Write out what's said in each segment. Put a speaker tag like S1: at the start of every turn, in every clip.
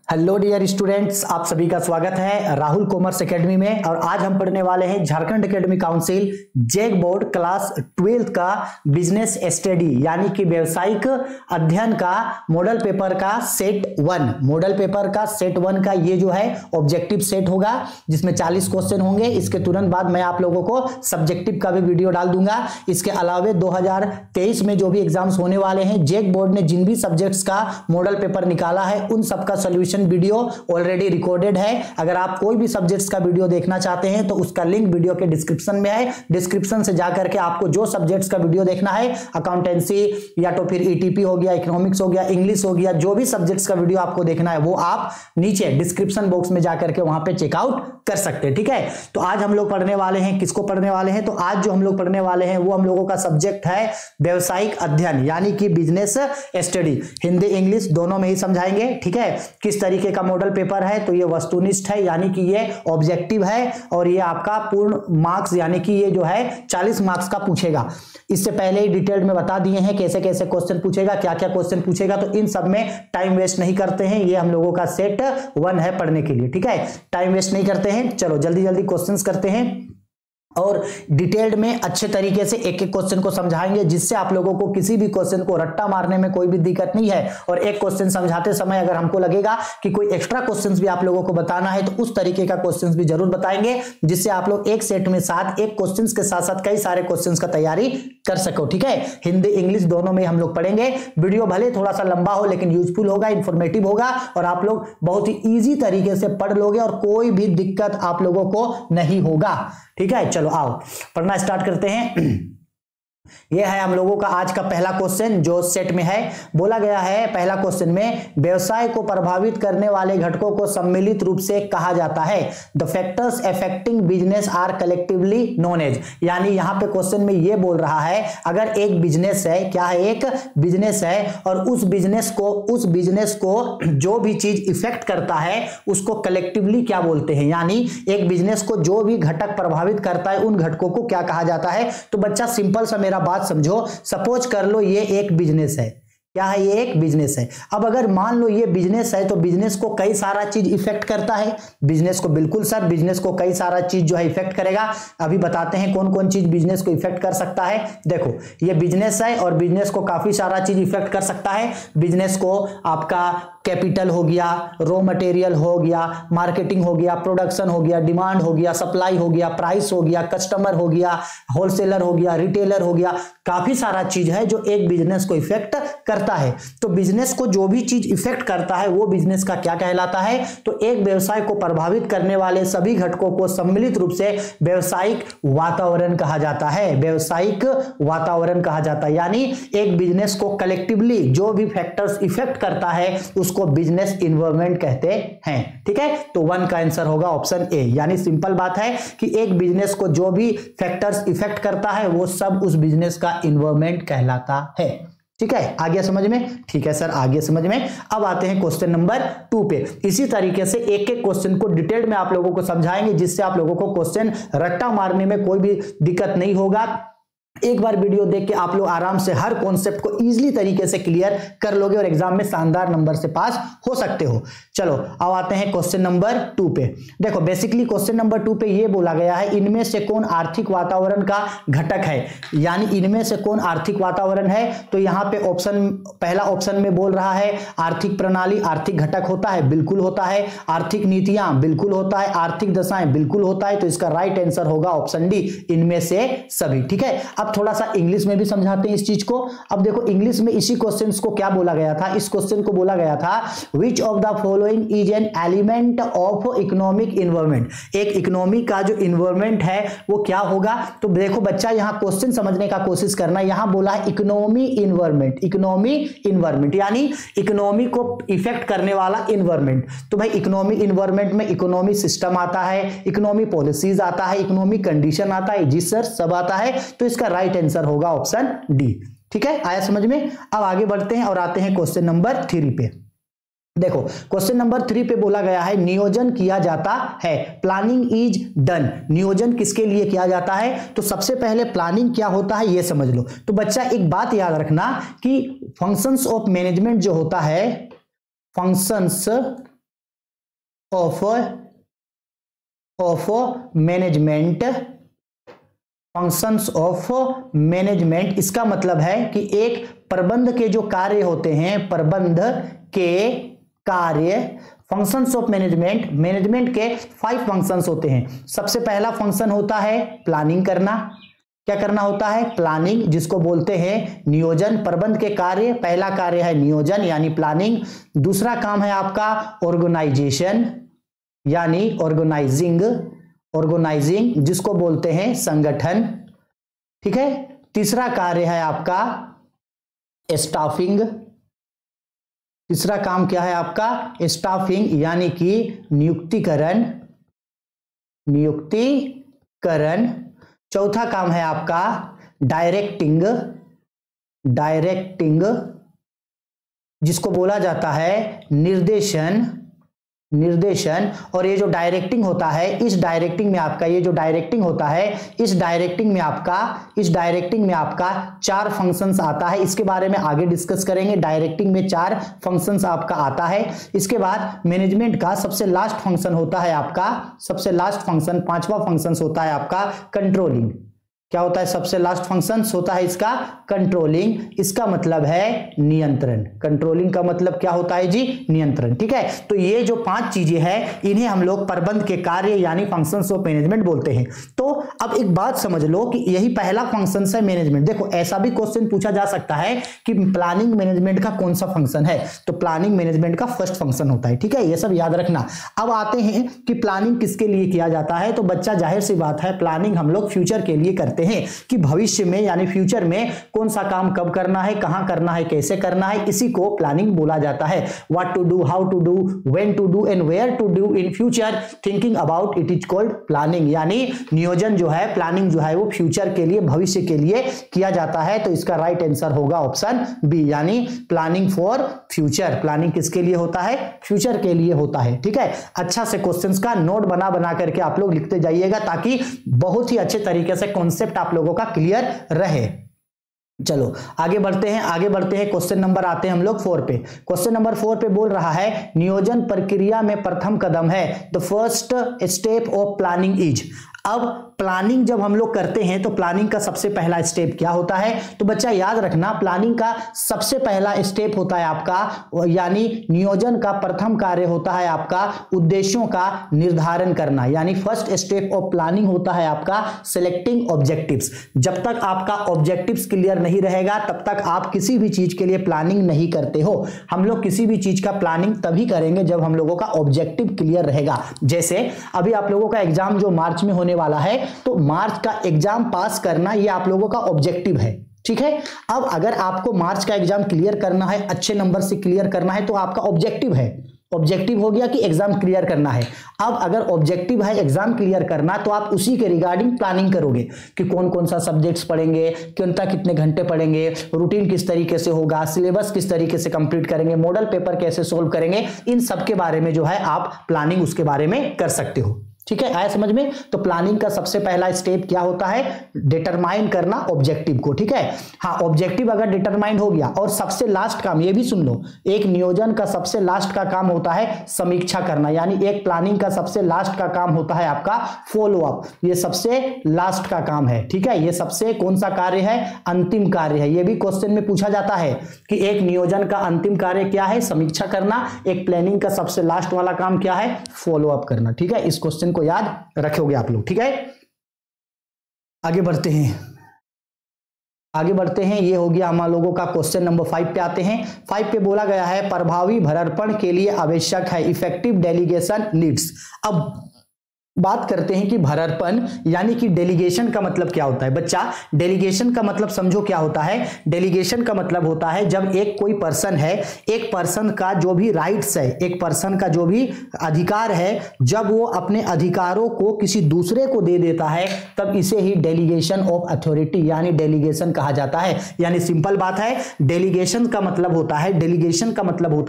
S1: Hello dear students, आप सभी का स्वागत है राहुल कॉमर्स एकेडमी में। और आज हम पढ़ने वाले हैं Jharkhand academy council JAC board class 12 का बिजनेस स्टडी यानी कि व्यवसायिक अध्ययन का मॉडल पेपर का सेट 1। मॉडल पेपर का सेट 1 का ये जो है ऑब्जेक्टिव सेट होगा जिसमें 40 क्वेश्चन होंगे। इसके तुरंत बाद मैं आप लोगों को सब्जेक्टिव का भी वीडियो डाल दूंगा। इसके अलावे 2023 में जो भी एग्जाम्स होने वाले हैं, जैक बोर्ड ने जिन भी सब्जेक्ट्स का मॉडल पेपर निकाला है उन सबका सोल्यूशन वीडियो ऑलरेडी रिकॉर्डेड है। अगर आप कोई भी सब्जेक्ट्स का वीडियो देखना चाहते हैं तो उसका लिंक वीडियो के डिस्क्रिप्शन में है। डिस्क्रिप्शन से जाकर के आपको जो सब्जेक्ट्स का वीडियो देखना है, अकाउंटेंसी या तो फिर ईटीपी हो गया, इकोनॉमिक्स हो गया, इंग्लिश हो गया, जो भी सब्जेक्ट्स का वीडियो आपको देखना है वो आप नीचे डिस्क्रिप्शन बॉक्स में जाकर के वहां पे चेकआउट कर सकते हैं। ठीक है, तो आज हम लोग पढ़ने वाले हैं, किसको पढ़ने वाले हैं? तो आज जो हम लोग पढ़ने वाले हैं वो हम लोगों का सब्जेक्ट है व्यवसायिक अध्ययन यानी कि बिजनेस स्टडी। हिंदी इंग्लिश दोनों में ही समझाएंगे। ठीक है, किस तरीके का मॉडल पेपर है? तो ये वस्तुनिष्ठ है यानी कि ये ऑब्जेक्टिव है और ये आपका पूर्ण मार्क्स यानी कि ये जो है 40 मार्क्स का पूछेगा। इससे पहले ही डिटेल में बता दिए हैं कैसे कैसे क्वेश्चन पूछेगा, क्या क्या क्वेश्चन पूछेगा, तो इन सब में टाइम वेस्ट नहीं करते हैं। ये हम लोगों का सेट 1 है पढ़ने के लिए। ठीक है, टाइम वेस्ट नहीं करते हैं। चलो जल्दी जल्दी क्वेश्चंस करते हैं और डिटेल्ड में अच्छे तरीके से एक एक क्वेश्चन को समझाएंगे जिससे आप लोगों को किसी भी क्वेश्चन को रट्टा मारने में कोई भी दिक्कत नहीं है। और एक क्वेश्चन समझाते समय अगर हमको लगेगा कि कोई एक्स्ट्रा क्वेश्चंस भी आप लोगों को बताना है तो उस तरीके का क्वेश्चंस भी जरूर बताएंगे जिससे आप लोग एक सेट में साथ एक क्वेश्चंस के साथ साथ कई सारे क्वेश्चंस का तैयारी कर सको। ठीक है, हिंदी इंग्लिश दोनों में हम लोग पढ़ेंगे। वीडियो भले थोड़ा सा लंबा हो लेकिन यूजफुल होगा, इंफॉर्मेटिव होगा और आप लोग बहुत ही ईजी तरीके से पढ़ लोगे और कोई भी दिक्कत आप लोगों को नहीं होगा। ठीक है, चलो आओ पढ़ना स्टार्ट करते हैं। यह है हम लोगों का आज का पहला क्वेश्चन जो सेट में है। बोला गया है पहला क्वेश्चन में व्यवसाय को प्रभावित करने वाले घटकों को सम्मिलित रूप से कहा जाता है। The factors affecting business are collectively known as. यानी यहां पे क्वेश्चन में यह बोल रहा है अगर एक बिजनेस है, क्या है? एक बिजनेस है और उस बिजनेस को जो भी चीज इफेक्ट करता है उसको कलेक्टिवली क्या बोलते हैं? यानी एक बिजनेस को जो भी घटक प्रभावित करता है उन घटकों को क्या कहा जाता है? तो बच्चा सिंपल सा मेरा बात समझो। सपोज कर लो ये एक बिजनेस है। क्या है? ये एक बिजनेस है। अब अगर मान लो ये बिजनेस है तो बिजनेस को कई सारा चीज इफेक्ट करता है। बिजनेस को बिल्कुल सर, बिजनेस को कई सारा चीज जो है इफेक्ट करेगा। अभी बताते हैं कौन कौन चीज बिजनेस को इफेक्ट कर सकता है। देखो ये बिजनेस है और बिजनेस को काफी सारा चीज इफेक्ट कर सकता है। बिजनेस को आपका कैपिटल हो गया, रॉ मटेरियल हो गया, मार्केटिंग हो गया, प्रोडक्शन हो गया, डिमांड हो गया, सप्लाई हो गया, प्राइस हो गया, कस्टमर हो गया, होलसेलर हो गया, रिटेलर हो गया। काफी सारा चीज है जो एक बिजनेस को इफेक्ट करता है। तो बिजनेस को जो भी चीज इफेक्ट करता है वो बिजनेस का क्या कहलाता है? तो एक व्यवसाय को प्रभावित करने वाले सभी घटकों को सम्मिलित रूप से व्यवसायिक वातावरण कहा जाता है। व्यवसायिक वातावरण कहा जाता है यानी एक बिजनेस को कलेक्टिवली जो भी फैक्टर्स इफेक्ट करता है उसको बिजनेस इन्वायरमेंट कहते हैं। ठीक है, तो 1 का आंसर होगा ऑप्शन ए। यानी सिंपल बात है कि एक बिजनेस को जो भी फैक्टर्स इफेक्ट करता है वो सब उस बिजनेस का इन्वायरमेंट कहलाता है। ठीक है, आगे समझ में? ठीक है सर, आगे समझ में। अब आते हैं क्वेश्चन नंबर 2 पे। इसी तरीके से एक एक क्वेश्चन को डिटेल में आप लोगों को समझाएंगे जिससे आप लोगों को क्वेश्चन रट्टा मारने में कोई भी दिक्कत नहीं होगा। एक बार वीडियो देख के आप लोग आराम से हर कॉन्सेप्ट को इजीली तरीके से क्लियर कर लोगे और एग्जाम में शानदार नंबर से पास हो सकते हो। चलो अब आते हैं क्वेश्चन नंबर 2 पे। देखो बेसिकली क्वेश्चन नंबर 2 पे ये बोला गया है इनमें से कौन आर्थिक वातावरण का घटक है। यानी इनमें से कौन आर्थिक वातावरण है? तो यहाँ पे ऑप्शन पहला ऑप्शन में बोल रहा है आर्थिक प्रणाली आर्थिक घटक होता है, बिल्कुल होता है। आर्थिक नीतियां बिल्कुल होता है। आर्थिक दशाएं बिल्कुल होता है। तो इसका राइट आंसर होगा ऑप्शन डी, इनमें से सभी। ठीक है, अब थोड़ा सा इंग्लिश में भी समझाते हैं इस चीज को। अब देखो इंग्लिश में इसी क्वेश्चन को क्या बोला गया था? इस क्वेश्चन को बोला गया था which of the following is an element of economic environment. एक इकोनॉमी का जो इन्वायरमेंट है वो क्या होगा? तो देखो बच्चा यहाँ क्वेश्चन समझने का कोशिश करना। यहां बोला है इकोनॉमी इन्वायरमेंट। इकोनॉमी इन्वायरमेंट यानी इकोनॉमी को इफेक्ट करने वाला इन्वायरमेंट। तो भाई इकोनॉमी इन्वायरमेंट में इकोनॉमी सिस्टम आता है, इकोनॉमी पॉलिसीज आता है, इकोनॉमी कंडीशन आता है। जी सर, सब आता है। तो इसका राइट आंसर होगा ऑप्शन डी। ठीक है, आया समझ में? अब आगे बढ़ते हैं और आते हैं क्वेश्चन नंबर 3 पे। देखो क्वेश्चन नंबर 3 पे बोला गया है नियोजन किया जाता है। Planning is done. नियोजन किसके लिए किया जाता है? तो सबसे पहले प्लानिंग क्या होता है ये समझ लो। तो बच्चा एक बात याद रखना कि फंक्शंस ऑफ मैनेजमेंट जो होता है, functions of management, functions of management. इसका मतलब है कि एक प्रबंध के जो कार्य होते हैं, प्रबंध के कार्य, फंक्शंस ऑफ मैनेजमेंट, मैनेजमेंट के 5 फंक्शंस होते हैं। सबसे पहला फंक्शन होता है प्लानिंग करना। क्या करना होता है? प्लानिंग, जिसको बोलते हैं नियोजन। प्रबंध के कार्य, पहला कार्य है नियोजन यानी प्लानिंग। दूसरा काम है आपका ऑर्गेनाइजेशन यानी ऑर्गेनाइजिंग, जिसको बोलते हैं संगठन। ठीक है। तीसरा कार्य है आपका स्टाफिंग। तीसरा काम क्या है आपका? स्टाफिंग यानी कि नियुक्तिकरण। चौथा काम है आपका डायरेक्टिंग, जिसको बोला जाता है निर्देशन। और ये जो डायरेक्टिंग होता है, इस डायरेक्टिंग में आपका 4 फंक्शंस आता है। इसके बारे में आगे डिस्कस करेंगे। डायरेक्टिंग में 4 फंक्शंस आपका आता है। इसके बाद मैनेजमेंट का सबसे लास्ट फंक्शन होता है आपका, 5वां फंक्शन होता है आपका कंट्रोलिंग। क्या होता है? सबसे लास्ट फंक्शन होता है इसका कंट्रोलिंग। इसका मतलब है नियंत्रण। कंट्रोलिंग का मतलब क्या होता है जी? नियंत्रण। ठीक है। तो ये जो 5 चीजें हैं, इन्हें हम लोग प्रबंध के कार्य यानी फंक्शंस ऑफ मैनेजमेंट बोलते हैं। तो अब एक बात समझ लो कि यही पहला फंक्शन है मैनेजमेंट। देखो, ऐसा भी क्वेश्चन पूछा जा सकता है कि प्लानिंग मैनेजमेंट का कौन सा फंक्शन है, तो प्लानिंग मैनेजमेंट का फर्स्ट फंक्शन होता है। ठीक है, ये सब याद रखना। अब आते हैं कि प्लानिंग किसके लिए किया जाता है। तो बच्चा, जाहिर सी बात है, प्लानिंग हम लोग फ्यूचर के लिए करते हैं कि भविष्य में यानी फ्यूचर में कौन सा काम कब करना है, कहां करना है, कैसे करना है, इसी को प्लानिंग बोला जाता है। What to do, how to do, when to do and where to do in future, thinking about it is called planning. यानी नियोजन जो है, प्लानिंग जो है, वो फ्यूचर के लिए, भविष्य के लिए किया जाता है। तो इसका राइट आंसर होगा ऑप्शन बी, यानी प्लानिंग फॉर फ्यूचर। प्लानिंग किसके लिए होता है? फ्यूचर के लिए होता है। ठीक है। अच्छा से क्वेश्चंस का नोट बना करके आप लोग लिखते जाइएगा, ताकि बहुत ही अच्छे तरीके से कॉन्सेप्ट आप लोगों का क्लियर रहे। चलो आगे बढ़ते हैं। क्वेश्चन नंबर आते हैं हम लोग 4 पे। क्वेश्चन नंबर 4 पे बोल रहा है नियोजन प्रक्रिया में प्रथम कदम है, the first step of planning is. अब प्लानिंग जब हम लोग करते हैं तो प्लानिंग का सबसे पहला स्टेप क्या होता है? तो बच्चा याद रखना, प्लानिंग का सबसे पहला स्टेप होता है आपका, यानी नियोजन का प्रथम कार्य होता है आपका उद्देश्यों का निर्धारण करना। यानी फर्स्ट स्टेप ऑफ प्लानिंग होता है आपका सिलेक्टिंग ऑब्जेक्टिव्स। जब तक आपका ऑब्जेक्टिव्स क्लियर नहीं रहेगा, तब तक आप किसी भी चीज के लिए प्लानिंग नहीं करते हो। हम लोग किसी भी चीज का प्लानिंग तभी करेंगे जब हम लोगों का ऑब्जेक्टिव क्लियर रहेगा। जैसे अभी आप लोगों का एग्जाम जो मार्च में होने वाला है, तो मार्च का एग्जाम पास करना ये आप लोगों का ऑब्जेक्टिव है। ठीक है। अब अगर आपको मार्च का एग्जाम क्लियर करना है, अच्छे नंबर से क्लियर करना है, तो आपका ऑब्जेक्टिव है। ऑब्जेक्टिव हो गया कि एग्जाम क्लियर करना है। अब अगर ऑब्जेक्टिव है एग्जाम क्लियर करना, तो आप उसी के रिगार्डिंग प्लानिंग करोगे कि कौन कौन सा सब्जेक्ट्स पढ़ेंगे, कितने घंटे पढ़ेंगे, रूटीन किस तरीके से होगा, सिलेबस किस तरीके से कंप्लीट करेंगे, मॉडल पेपर कैसे सोल्व करेंगे, इन सब के बारे में जो है आप प्लानिंग उसके बारे में कर सकते हो। ठीक है, आया समझ में? तो प्लानिंग का सबसे पहला स्टेप क्या होता है? डिटरमाइन करना ऑब्जेक्टिव को। ठीक है। हाँ, ऑब्जेक्टिव अगर डिटरमाइन हो गया, और सबसे लास्ट काम ये भी सुन लो, एक नियोजन का सबसे लास्ट का काम होता है समीक्षा करना। यानी एक प्लानिंग का सबसे लास्ट का काम होता है आपका फॉलो अप। ये सबसे लास्ट का काम है। ठीक है। ये सबसे कौन सा कार्य है? अंतिम कार्य है। ये भी क्वेश्चन में पूछा जाता है कि एक नियोजन का अंतिम कार्य क्या है? समीक्षा करना। एक प्लानिंग का सबसे लास्ट वाला काम क्या है? फॉलो अप करना। ठीक है। इस क्वेश्चन को याद रखोगे आप लोग। ठीक है। आगे बढ़ते हैं। ये हो गया हम लोगों का क्वेश्चन नंबर 5 पे आते हैं। 5 पे बोला गया है प्रभावी भरार्पण के लिए आवश्यक है इफेक्टिव डेलीगेशन नीड्स। अब बात करते हैं कि भरार्पण यानी कि डेलीगेशन का मतलब क्या होता है। बच्चा, डेलीगेशन का मतलब समझो क्या होता है। डेलीगेशन का मतलब होता है जब एक कोई पर्सन है, एक पर्सन का जो भी राइट्स है, एक पर्सन का जो भी अधिकार है, जब वो अपने अधिकारों को किसी दूसरे को दे देता है, तब इसे ही डेलीगेशन ऑफ अथॉरिटी यानी डेलीगेशन कहा जाता है। यानी सिंपल बात है, डेलीगेशन का मतलब होता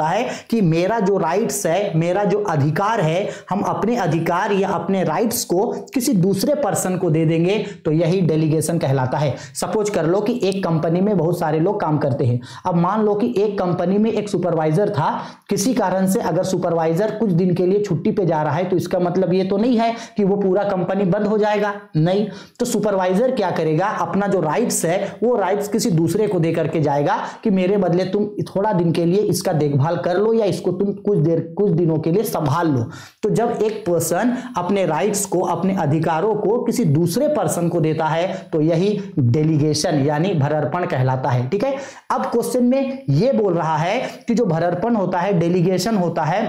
S1: है कि मेरा जो राइट्स है, मेरा जो अधिकार है, हम अपने अधिकार या अपने अपने राइट्स को किसी दूसरे पर्सन को दे देंगे तो यही डेलीगेशन कहलाता है। सपोज कर लो कि एक कंपनी में बहुत सारे लोग काम करते हैं। अब मान लो कि एक कंपनी में एक सुपरवाइजर था, किसी कारण से अगर सुपरवाइजर कुछ दिन के लिए छुट्टी पे जा रहा है तो इसका मतलब ये तो नहीं है कि वो पूरा कंपनी बंद हो जाएगा, नहीं। तो सुपरवाइजर क्या करेगा, अपना जो राइट्स है वो राइट्स किसी दूसरे को दे करके जाएगा कि मेरे बदले तुम थोड़ा दिन के लिए इसका देखभाल कर लो या इसको तुम कुछ दिनों के लिए संभाल लो। तो जब एक पर्सन अपने राइट्स को, अपने अधिकारों को किसी दूसरे पर्सन को देता है तो यही डेलीगेशन यानी भरार्पण कहलाता है। ठीक है, अब क्वेश्चन में यह बोल रहा है कि जो भरार्पण होता है, डेलीगेशन होता है,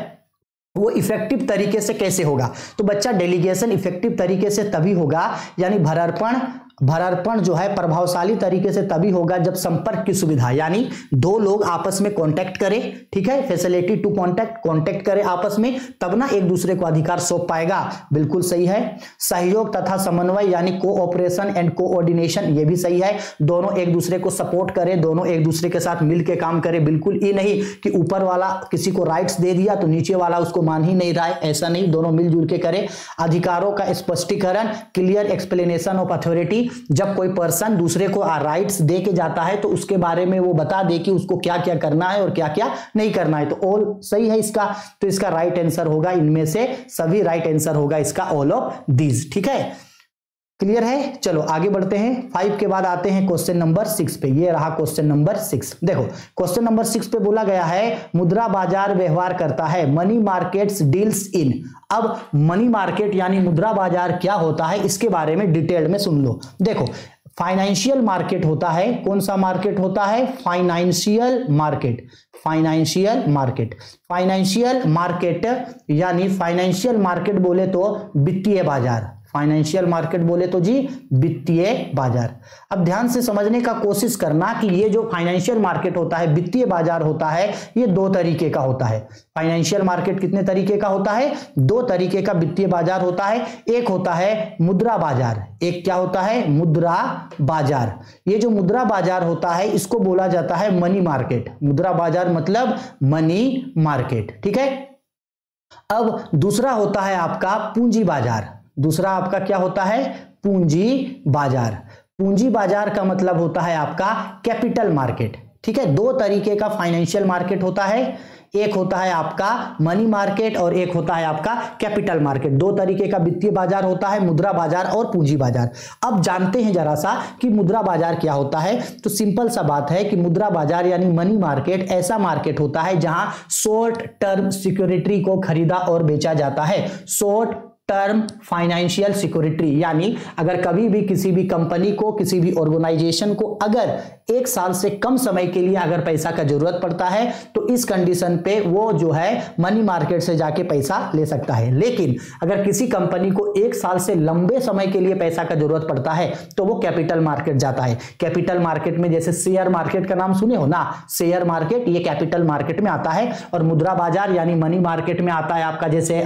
S1: वो इफेक्टिव तरीके से कैसे होगा। तो बच्चा डेलीगेशन इफेक्टिव तरीके से तभी होगा, यानी भरार्पण जो है प्रभावशाली तरीके से तभी होगा जब संपर्क की सुविधा, यानी दो लोग आपस में कांटेक्ट करें, ठीक है, फैसिलिटी टू कांटेक्ट करें आपस में, तब ना एक दूसरे को अधिकार सौंप पाएगा। बिल्कुल सही है। सहयोग तथा समन्वय यानी कोऑपरेशन एंड कोऑर्डिनेशन, ये भी सही है। दोनों एक दूसरे को सपोर्ट करें, दोनों एक दूसरे के साथ मिलकर काम करें। बिल्कुल ये नहीं कि ऊपर वाला किसी को राइट्स दे दिया तो नीचे वाला उसको मान ही नहीं रहा है, ऐसा नहीं, दोनों मिलजुल के करें। अधिकारों का स्पष्टीकरण, क्लियर एक्सप्लेनेशन ऑफ अथॉरिटी, जब कोई पर्सन दूसरे को राइट्स दे के जाता है तो उसके बारे में वो बता दे कि उसको क्या क्या करना है और क्या क्या नहीं करना है। तो ऑल सही है इसका, तो इसका राइट आंसर होगा, इनमें से सभी राइट आंसर होगा इसका ऑल ऑफ दीज। ठीक है, क्लियर है। चलो आगे बढ़ते हैं। 5 के बाद आते हैं क्वेश्चन नंबर 6 पे। ये रहा क्वेश्चन नंबर 6। देखो क्वेश्चन नंबर 6 पे बोला गया है मुद्रा बाजार व्यवहार करता है, मनी मार्केट्स डील्स इन। अब मनी मार्केट यानी मुद्रा बाजार क्या होता है इसके बारे में डिटेल में सुन लो। देखो फाइनेंशियल मार्केट होता है, कौन सा मार्केट होता है, फाइनेंशियल मार्केट। फाइनेंशियल मार्केट यानी फाइनेंशियल मार्केट बोले तो वित्तीय बाजार, फाइनेंशियल मार्केट बोले तो जी वित्तीय बाजार। अब ध्यान से समझने का कोशिश करना कि ये जो फाइनेंशियल मार्केट होता है, वित्तीय बाजार होता है, ये 2 तरीके का होता है। फाइनेंशियल मार्केट कितने तरीके का होता है, 2 तरीके का वित्तीय बाजार होता है। एक होता है मुद्रा बाजार, एक क्या होता है, मुद्रा बाजार। ये जो मुद्रा बाजार होता है इसको बोला जाता है मनी मार्केट। मुद्रा बाजार मतलब मनी मार्केट, ठीक है। अब दूसरा होता है आपका पूंजी बाजार। दूसरा आपका क्या होता है, पूंजी बाजार। पूंजी बाजार का मतलब होता है आपका कैपिटल मार्केट, ठीक है। 2 तरीके का फाइनेंशियल मार्केट होता है, एक होता है आपका मनी मार्केट और एक होता है आपका कैपिटल मार्केट। 2 तरीके का वित्तीय बाजार होता है, मुद्रा बाजार और पूंजी बाजार। अब जानते हैं जरा सा कि मुद्रा बाजार क्या होता है। तो सिंपल सा बात है कि मुद्रा बाजार यानी मनी मार्केट ऐसा मार्केट होता है जहां शॉर्ट टर्म सिक्योरिटी को खरीदा और बेचा जाता है। शॉर्ट टर्म फाइनेंशियल सिक्योरिटी, यानी अगर कभी भी किसी भी कंपनी को, किसी भी ऑर्गेनाइजेशन को अगर 1 साल से कम समय के लिए अगर पैसा का जरूरत पड़ता है तो इस कंडीशन पे वो जो है मनी मार्केट से जाके पैसा ले सकता है। लेकिन अगर किसी कंपनी को 1 साल से लंबे समय के लिए पैसा का जरूरत पड़ता है तो वो कैपिटल मार्केट जाता है। कैपिटल मार्केट में जैसे शेयर मार्केट का नाम सुने हो ना, शेयर मार्केट, ये कैपिटल मार्केट में आता है। और मुद्रा बाजार यानी मनी मार्केट में आता है आपका जैसे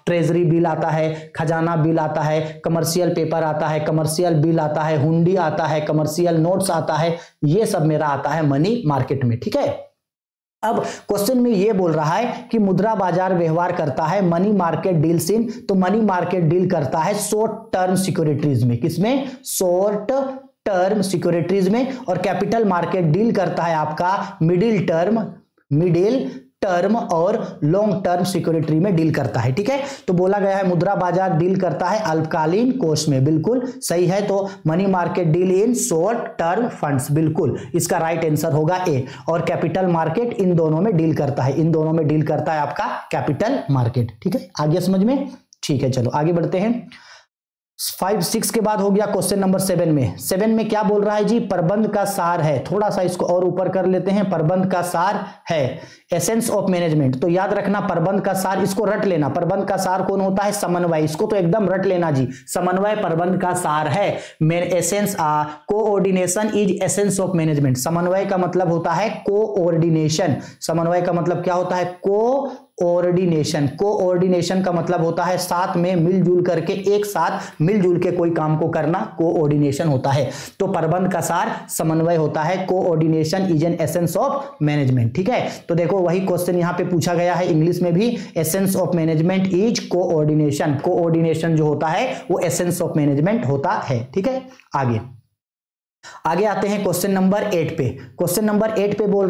S1: ट्रेजरी बिल आता है, खजाना बिल आता है, कमर्शियल पेपर आता है, कमर्शियल बिल आता है, हुंडी आता है, कमर्शियल नोट्स आता है, ये सब मेरा आता है मनी मार्केट में, ठीक है। अब क्वेश्चन में ये बोल रहा है कि मुद्रा बाजार व्यवहार करता है मनी मार्केट डील्स इन, तो मनी मार्केट डील करता है शॉर्ट टर्म सिक्योरिटीज में, किसमें, शॉर्ट टर्म सिक्योरिटीज में। और कैपिटल मार्केट डील करता है आपका मिडिल टर्म और लॉन्ग टर्म सिक्योरिटी में डील करता है, ठीक है। तो बोला गया है मुद्रा बाजार डील करता है अल्पकालीन कोष में, बिल्कुल सही है। तो money market deal in short term funds, बिल्कुल इसका राइट आंसर होगा ए। और कैपिटल मार्केट इन दोनों में डील करता है, इन दोनों में डील करता है आपका कैपिटल मार्केट, ठीक है। आगे समझ में, ठीक है। चलो आगे बढ़ते हैं। 5, 6 के बाद हो गया क्वेश्चन नंबर 7 में। 7 में क्या बोल रहा है जी, प्रबंध का सार है। थोड़ा सा इसको और ऊपर कर लेते हैं। प्रबंध का सार है एसेंस ऑफ मैनेजमेंट। तो याद रखना प्रबंध का सार, इसको रट लेना। प्रबंध का सार कौन होता है, समन्वय। इसको तो एकदम रट लेना जी, समन्वय प्रबंध का सार है। Essence coordination is essence of management. समन्वय का मतलब होता है कोऑर्डिनेशन। समन्वय का मतलब क्या होता है, कोऑर्डिनेशन। कोऑर्डिनेशन का मतलब होता है साथ में मिलजुल करके, एक साथ मिलजुल के कोई काम को करना, कोऑर्डिनेशन होता है। तो प्रबंध का सार समन्वय होता है। Coordination is an essence of management. ठीक है, तो देखो वही क्वेश्चन यहां पे पूछा गया है इंग्लिश में भी, essence of management is coordination. Coordination जो होता है वो एसेंस ऑफ मैनेजमेंट होता है। ठीक है, आगे आते हैं क्वेश्चन नंबर 8 पे। क्वेश्चन नंबर 8 पे बोल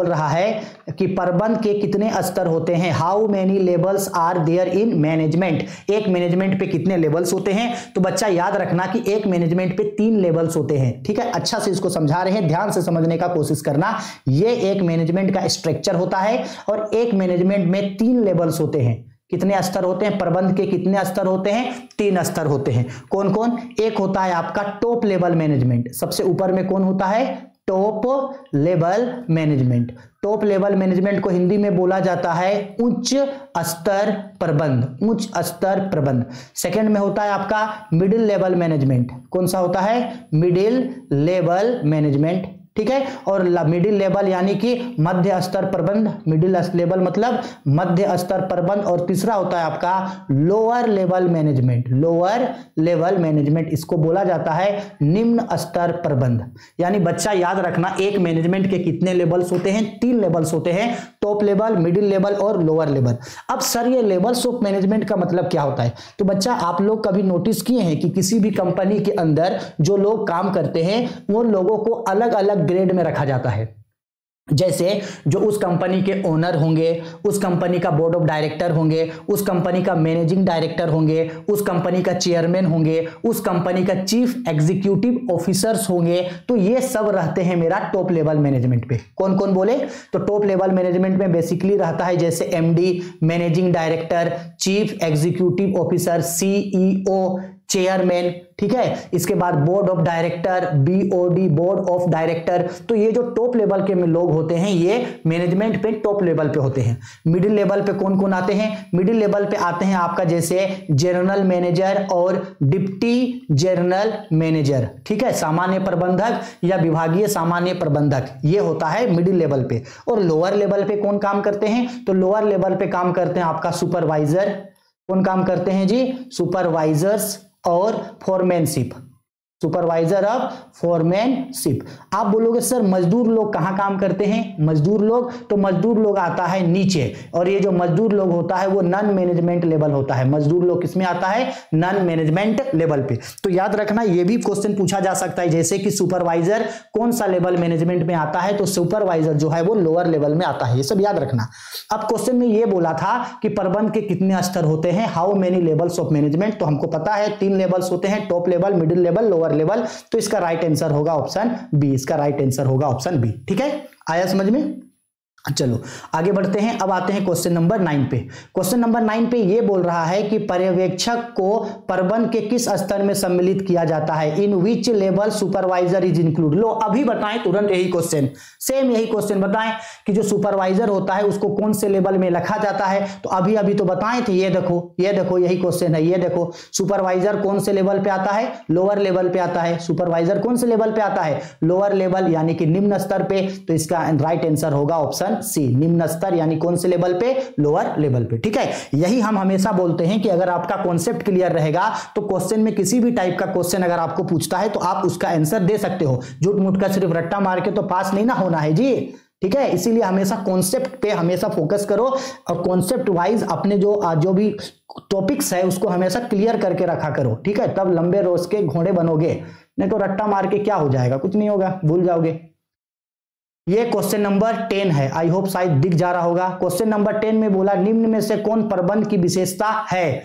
S1: रहा है कि प्रबंध के कितने स्तर होते हैं। How many levels are there in management. एक मैनेजमेंट पे कितने लेवल्स होते हैं। तो बच्चा याद रखना कि एक मैनेजमेंट पे 3 लेवल्स होते हैं। ठीक है, अच्छा से इसको समझा रहे हैं, ध्यान से समझने का कोशिश करना। ये एक मैनेजमेंट का स्ट्रक्चर होता है और एक मैनेजमेंट में 3 लेवल्स होते हैं। कितने स्तर होते हैं प्रबंध के, कितने स्तर होते हैं, 3 स्तर होते हैं। कौन कौन? एक होता है आपका टॉप लेवल मैनेजमेंट। सबसे ऊपर में कौन होता है? Top level management. Top level management को हिंदी में बोला जाता है उच्च स्तर प्रबंध, उच्च स्तर प्रबंध। सेकंड में होता है आपका मिडिल लेवल मैनेजमेंट। कौन सा होता है? Middle level management. ठीक है, और मिडिल लेवल यानी कि मध्य स्तर प्रबंध। मिडिल लेवल मतलब मध्य स्तर प्रबंध। और तीसरा होता है आपका lower level management. Lower level management इसको बोला जाता है निम्न स्तर प्रबंध। यानी बच्चा याद रखना, एक मैनेजमेंट के कितने लेवल्स होते हैं? 3 लेवल्स होते हैं, टॉप लेवल, मिडिल लेवल और लोअर लेवल। अब सर ये लेवल्स ऑफ मैनेजमेंट का मतलब क्या होता है? तो बच्चा आप लोग कभी नोटिस किए हैं कि किसी भी कंपनी के अंदर जो लोग काम करते हैं वो लोगों को अलग अलग ग्रेड में रखा जाता है। जैसे जो उस कंपनी के ओनर होंगे, उस कंपनी का बोर्ड ऑफ डायरेक्टर होंगे, उस कंपनी का मैनेजिंग डायरेक्टर होंगे, उस कंपनी का चेयरमैन होंगे, उस कंपनी का चीफ एग्जीक्यूटिव ऑफिसर्स होंगे। तो ये सब रहते हैं मेरा टॉप लेवल मैनेजमेंट पे। कौन कौन बोले? तो टॉप लेवल मैनेजमेंट में बेसिकली रहता है जैसे MD, managing director, chief executive officer, CEO, chairman. ठीक है, इसके बाद board of director, BOD, board of director. तो ये जो टॉप लेवल के लोग होते हैं ये मैनेजमेंट पे टॉप लेवल पे होते हैं। मिडिल लेवल पे कौन कौन आते हैं? मिडिल लेवल पे आते हैं आपका जैसे जनरल मैनेजर और डिप्टी जनरल मैनेजर। ठीक है, सामान्य प्रबंधक या विभागीय सामान्य प्रबंधक, ये होता है मिडिल लेवल पे। और लोअर लेवल पे कौन काम करते हैं? तो लोअर लेवल पे काम करते हैं आपका सुपरवाइजर। कौन काम करते हैं जी? सुपरवाइजर्स और फोरमैनशिप। Supervisor of foremanship. आप बोलोगे सर मजदूर लोग कहां काम करते हैं? मजदूर लोग, तो मजदूर लोग आता है नीचे। और ये जो मजदूर लोग होता है वो नॉन मैनेजमेंट लेवल होता है। मजदूर लोग किसमें आता है? नॉन मैनेजमेंट लेवल पे। तो याद रखना ये भी क्वेश्चन पूछा जा सकता है जैसे कि सुपरवाइजर कौन सा लेवल मैनेजमेंट में आता है? तो सुपरवाइजर जो है वो लोअर लेवल में आता है। ये सब याद रखना। अब क्वेश्चन में ये बोला था कि प्रबंध के कितने स्तर होते हैं, how many levels of management. तो हमको पता है 3 लेवल्स होते हैं, top level, middle level, lower level. तो इसका राइट आंसर होगा ऑप्शन बी। इसका राइट आंसर होगा ऑप्शन बी। ठीक है, आया समझ में? चलो आगे बढ़ते हैं। अब आते हैं क्वेश्चन नंबर 9 पे। क्वेश्चन नंबर 9 पे ये बोल रहा है कि पर्यवेक्षक को प्रबंध के किस स्तर में सम्मिलित किया जाता है? In which level supervisor is include. लो अभी बताएं तुरंत यही क्वेश्चन, सेम यही क्वेश्चन बताएं कि जो सुपरवाइजर होता है उसको कौन से लेवल में रखा जाता है। तो अभी अभी तो बताए थे, ये देखो यही क्वेश्चन है। ये देखो सुपरवाइजर कौन से लेवल पे आता है? लोअर लेवल पे आता है। सुपरवाइजर कौन से लेवल पे आता है? लोअर लेवल यानी कि निम्न स्तर पे। तो इसका राइट आंसर होगा ऑप्शन सी, निम्न स्तर यानी कौन से लेवल पे? लोअर लेवल पे। ठीक है, यही हम हमेशा बोलते हैं कि अगर आपका कॉन्सेप्ट क्लियर रहेगा तो क्वेश्चन में किसी भी टाइप का क्वेश्चन अगर आपको पूछता है तो आप उसका आंसर दे सकते हो। झूठ मूठ का सिर्फ रट्टा मार के तो पास नहीं ना होना है जी। ठीक है, इसीलिए हमेशा कॉन्सेप्ट पे हमेशा फोकस करो और कॉन्सेप्ट वाइज अपने जो भी टॉपिक्स है उसको हमेशा क्लियर करके रखा करो। ठीक है, तब लंबे रोज के घोड़े बनोगे, नहीं तो रट्टा मार के क्या हो जाएगा? कुछ नहीं होगा, भूल जाओगे। ये क्वेश्चन नंबर 10 है, आई होप शायद दिख जा रहा होगा। क्वेश्चन नंबर 10 में बोला निम्न में से कौन प्रबंध की विशेषता है?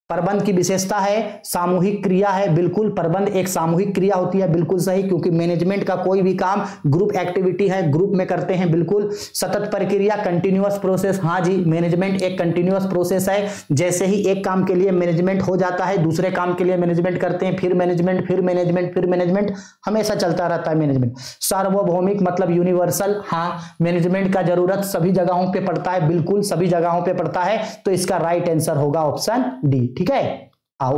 S1: प्रबंध की विशेषता है सामूहिक क्रिया है। बिल्कुल, प्रबंध एक सामूहिक क्रिया होती है, बिल्कुल सही, क्योंकि मैनेजमेंट का कोई भी काम ग्रुप एक्टिविटी है, ग्रुप में करते हैं। बिल्कुल, सतत प्रक्रिया, कंटिन्यूअस प्रोसेस। हाँ जी, मैनेजमेंट एक कंटिन्यूअस प्रोसेस है। जैसे ही एक काम के लिए मैनेजमेंट हो जाता है दूसरे काम के लिए मैनेजमेंट करते हैं, फिर मैनेजमेंट, फिर मैनेजमेंट, फिर मैनेजमेंट, हमेशा चलता रहता है मैनेजमेंट। सार्वभौमिक मतलब यूनिवर्सल। हाँ, मैनेजमेंट का जरूरत सभी जगहों पे पड़ता है, बिल्कुल सभी जगहों पे पड़ता है। तो इसका राइट आंसर होगा ऑप्शन डी। ठीक है, आओ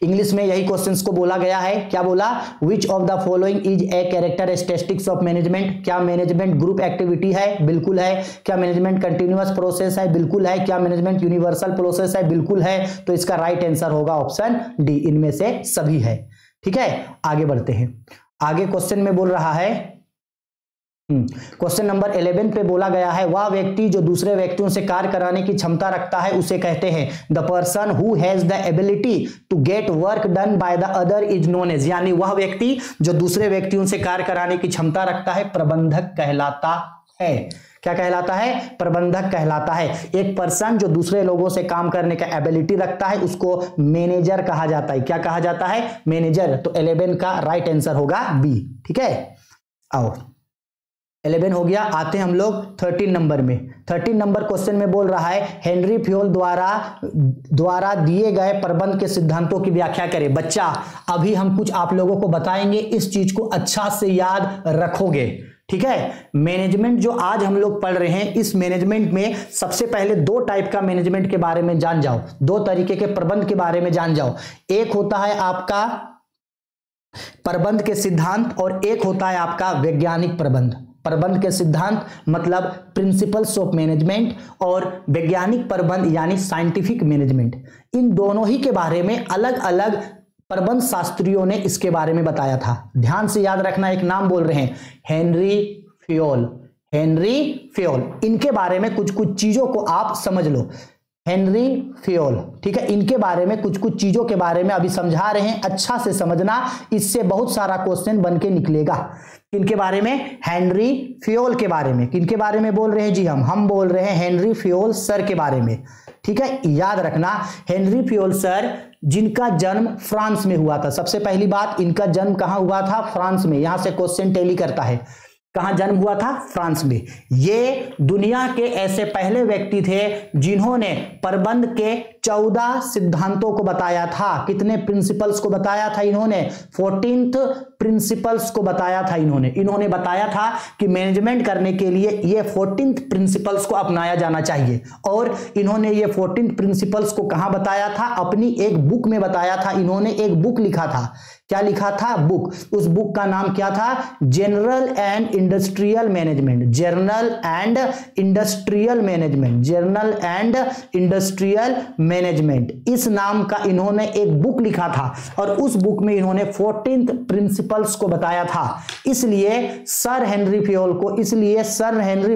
S1: इंग्लिश में यही क्वेश्चंस को बोला गया है। क्या बोला? Which of the following is a characteristics of management? क्या मैनेजमेंट ग्रुप एक्टिविटी है? बिल्कुल है। क्या मैनेजमेंट कंटिन्यूअस प्रोसेस है? बिल्कुल है। क्या मैनेजमेंट यूनिवर्सल प्रोसेस है? बिल्कुल है। तो इसका राइट आंसर होगा ऑप्शन डी, इनमें से सभी है। ठीक है, आगे बढ़ते हैं। आगे क्वेश्चन में बोल रहा है, क्वेश्चन नंबर 11 पे बोला गया है, वह व्यक्ति जो दूसरे व्यक्तियों से कार्य कराने की क्षमता रखता है उसे कहते हैं, the person who has the ability to get work done by the other is known as, यानी वह व्यक्ति जो दूसरे व्यक्तियों से कार्य कराने की क्षमता रखता है प्रबंधक कहलाता है। क्या कहलाता है? प्रबंधक कहलाता है। एक पर्सन जो दूसरे लोगों से काम करने का एबिलिटी रखता है उसको मैनेजर कहा जाता है। क्या कहा जाता है? मैनेजर। तो 11 का राइट आंसर होगा बी। ठीक है, आओ 11 हो गया। आते हैं हम लोग 13 नंबर में। 13 नंबर क्वेश्चन में बोल रहा है, हेनरी फ्योल द्वारा दिए गए प्रबंध के सिद्धांतों की व्याख्या करें। बच्चा, अभी हम कुछ आप लोगों को बताएंगे, इस चीज को अच्छा से याद रखोगे। ठीक है, मैनेजमेंट जो आज हम लोग पढ़ रहे हैं, इस मैनेजमेंट में सबसे पहले दो टाइप का मैनेजमेंट के बारे में जान जाओ, दो तरीके के प्रबंध के बारे में जान जाओ। एक होता है आपका प्रबंध के सिद्धांत और एक होता है आपका वैज्ञानिक प्रबंध। प्रबंध के सिद्धांत मतलब प्रिंसिपल्स ऑफ मैनेजमेंट और वैज्ञानिक प्रबंध यानी साइंटिफिक मैनेजमेंट। इन दोनों ही के बारे में अलग अलग प्रबंध शास्त्रियों ने इसके बारे में बताया था। ध्यान से याद रखना, एक नाम बोल रहे हैं, हेनरी फ्योल। हेनरी फ्योल, इनके बारे में कुछ कुछ चीजों को आप समझ लो। हेनरी फ्योल, ठीक है, इनके बारे में कुछ कुछ चीजों के बारे में अभी समझा रहे हैं, अच्छा से समझना, इससे बहुत सारा क्वेश्चन बन के निकलेगा। किनके बारे में? हेनरी फ्योल के बारे में। किनके बारे में बोल रहे हैं जी? हम बोल रहे हैं हेनरी फ्योल सर के बारे में। ठीक है, याद रखना, हेनरी फ्योल सर जिनका जन्म फ्रांस में हुआ था। सबसे पहली बात, इनका जन्म कहां हुआ था? फ्रांस में। यहां से क्वेश्चन टैली करता है, कहां जन्म हुआ था? फ्रांस में। ये दुनिया के ऐसे पहले व्यक्ति थे जिन्होंने प्रबंध के 14 सिद्धांतों को बताया था। कितने प्रिंसिपल्स को बताया था इन्होंने? 14th प्रिंसिपल्स को बताया था इन्होंने बताया था कि मैनेजमेंट करने के लिए ये 14th प्रिंसिपल्स को अपनाया जाना चाहिए। और इन्होंने ये 14th प्रिंसिपल्स को कहां बताया था? अपनी एक बुक में बताया था। इन्होंने एक बुक लिखा था। क्या लिखा था? बुक। उस बुक का नाम क्या था? General and industrial management. Journal and industrial management. Journal and industrial management, इस नाम का इन्होंने एक बुक लिखा था और उस बुक में इन्होंने 14th प्रिंसिपल्स को बताया था। इसलिए सर हेनरी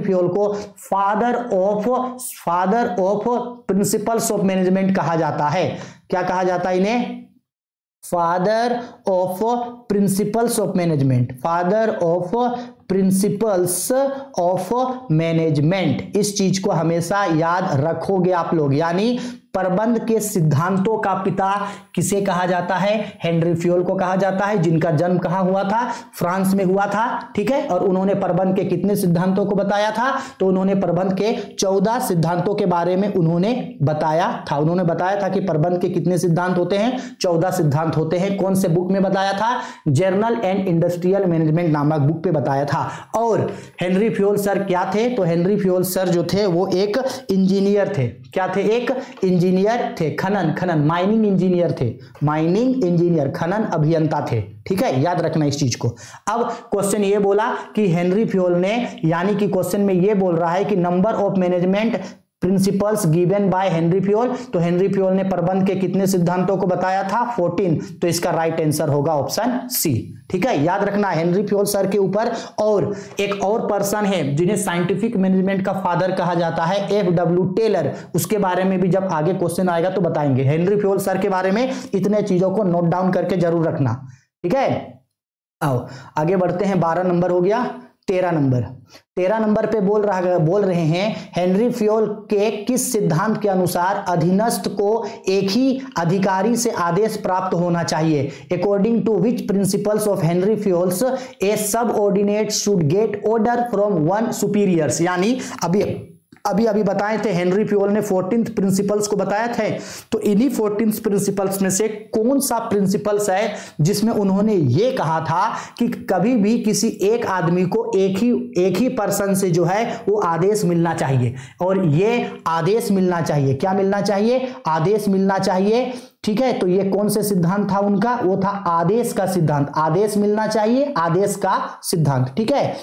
S1: फ्योल को father of principles of management कहा जाता है। क्या कहा जाता है इन्हें? Father of principles of management. Father of principles of management, इस चीज को हमेशा याद रखोगे आप लोग। यानी प्रबंध के सिद्धांतों का पिता किसे कहा जाता है? हेनरी फ्योल को कहा जाता है, जिनका जन्म कहां हुआ था? फ्रांस में हुआ था। ठीक है, और उन्होंने प्रबंध के कितने सिद्धांतों को बताया था? तो उन्होंने प्रबंध के 14 सिद्धांतों के बारे में उन्होंने बताया था। उन्होंने बताया था कि प्रबंध के कितने सिद्धांत होते हैं? 14 सिद्धांत होते हैं। कौन से बुक में बताया था? जर्नल एंड इंडस्ट्रियल मैनेजमेंट नामक बुक पे बताया था। और हेनरी फ्योल सर क्या थे? तो हेनरी फ्योल सर जो थे वो एक इंजीनियर थे। क्या थे? एक इंजीनियर थे। खनन माइनिंग इंजीनियर थे। माइनिंग इंजीनियर, खनन अभियंता थे। ठीक है, याद रखना इस चीज को। अब क्वेश्चन ये बोला कि हेनरी फ्योल ने, यानी कि क्वेश्चन में ये बोल रहा है कि number of management principles given by Henry Fayol. तो हेनरी फ्योल ने प्रबंध के कितने सिद्धांतों को बताया था? 14। तो इसका राइट आंसर होगा ऑप्शन सी। ठीक है, याद रखना हेनरी फ्योल सर के ऊपर और एक और पर्सन है जिन्हें साइंटिफिक मैनेजमेंट का फादर कहा जाता है, FW टेलर। उसके बारे में भी जब आगे क्वेश्चन आएगा तो बताएंगे। हेनरी फ्योल सर के बारे में इतने चीजों को नोट डाउन करके जरूर रखना। ठीक है, आओ आगे बढ़ते हैं। 12 नंबर हो गया। 13 नंबर पे बोल रहे हैं, हेनरी फ्योल के किस सिद्धांत के अनुसार अधीनस्थ को एक ही अधिकारी से आदेश प्राप्त होना चाहिए? According to which principles of Henry Fayol's a subordinate should get order from one superiors. यानी अभी अभी बताए थे, हेनरी फ्योल ने 14th प्रिंसिपल्स को बताया थे। तो इन्हीं 14th प्रिंसिपल्स में से कौन सा प्रिंसिपल्स है जिसमें उन्होंने ये कहा था कि कभी भी किसी एक आदमी को एक ही पर्सन से जो है वो आदेश मिलना चाहिए, और ये आदेश मिलना चाहिए, क्या मिलना चाहिए, आदेश मिलना चाहिए। ठीक है, तो ये कौन से सिद्धांत था उनका, वो था आदेश का सिद्धांत, आदेश मिलना चाहिए, आदेश का सिद्धांत। ठीक है,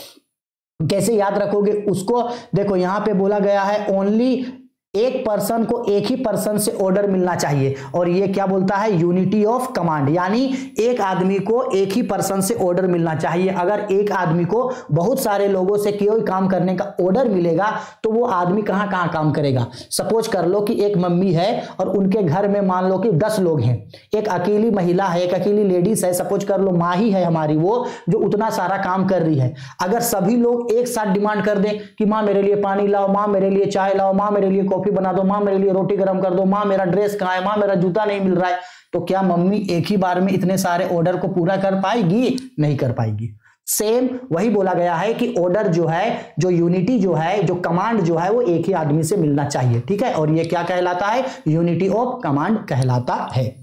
S1: कैसे याद रखोगे उसको, देखो यहां पे बोला गया है ओनली एक पर्सन को एक ही पर्सन से ऑर्डर मिलना चाहिए, और ये क्या बोलता है, यूनिटी ऑफ कमांड, यानी एक आदमी को एक ही पर्सन से ऑर्डर मिलना चाहिए। अगर एक आदमी को बहुत सारे लोगों से कोई काम करने का ऑर्डर मिलेगा तो वो आदमी कहां कहां काम करेगा। सपोज कर लो कि एक मम्मी है और उनके घर में मान लो कि 10 लोग हैं, एक अकेली महिला है, एक अकेली लेडीज है, सपोज कर लो माँ ही है हमारी वो, जो उतना सारा काम कर रही है। अगर सभी लोग एक साथ डिमांड कर दें कि माँ मेरे लिए पानी लाओ, माँ मेरे लिए चाय लाओ, माँ मेरे लिए कॉफी बना दो, माँ मेरे लिए रोटी गर्म कर दो, माँ मेरा ड्रेस कहाँ है, माँ मेरा जूता नहीं मिल रहा है, तो क्या मम्मी एक ही बार में इतने सारे ऑर्डर को पूरा कर पाएगी, नहीं कर पाएगी। सेम वही बोला गया है कि ऑर्डर जो है, जो यूनिटी जो है, जो कमांड जो है वो एक ही आदमी से मिलना चाहिए। ठीक है, और ये क्या कहलाता है, यूनिटी ऑफ कमांड कहलाता है।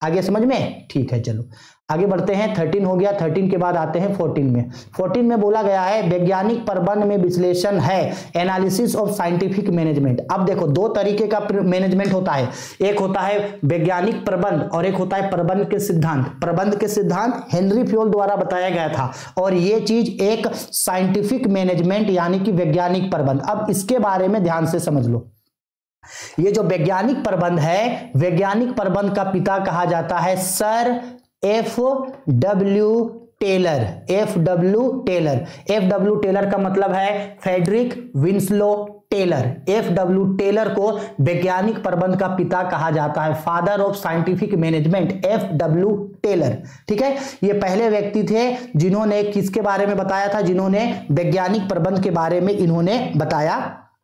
S1: आगे समझ में, ठीक है, चलो आगे बढ़ते हैं। 13 हो गया, 13 के बाद आते हैं 14 में। 14 में बोला गया है वैज्ञानिक प्रबंध में विश्लेषण है, एनालिसिस ऑफ साइंटिफिक मैनेजमेंट। अब देखो दो तरीके का मैनेजमेंट होता है, एक होता है वैज्ञानिक प्रबंध और एक होता है प्रबंध के सिद्धांत। प्रबंध के सिद्धांत हेनरी फ्योल द्वारा बताया गया था, और ये चीज एक साइंटिफिक मैनेजमेंट यानी कि वैज्ञानिक प्रबंध। अब इसके बारे में ध्यान से समझ लो, ये जो वैज्ञानिक प्रबंध है, वैज्ञानिक प्रबंध का पिता कहा जाता है sir F.W. Taylor. F.W. Taylor, F.W. Taylor का मतलब है Frederick Winslow Taylor. F.W. Taylor को वैज्ञानिक प्रबंध का पिता कहा जाता है, father of scientific management, F.W. Taylor. ठीक है, ये पहले व्यक्ति थे जिन्होंने किसके बारे में बताया था, जिन्होंने वैज्ञानिक प्रबंध के बारे में इन्होंने बताया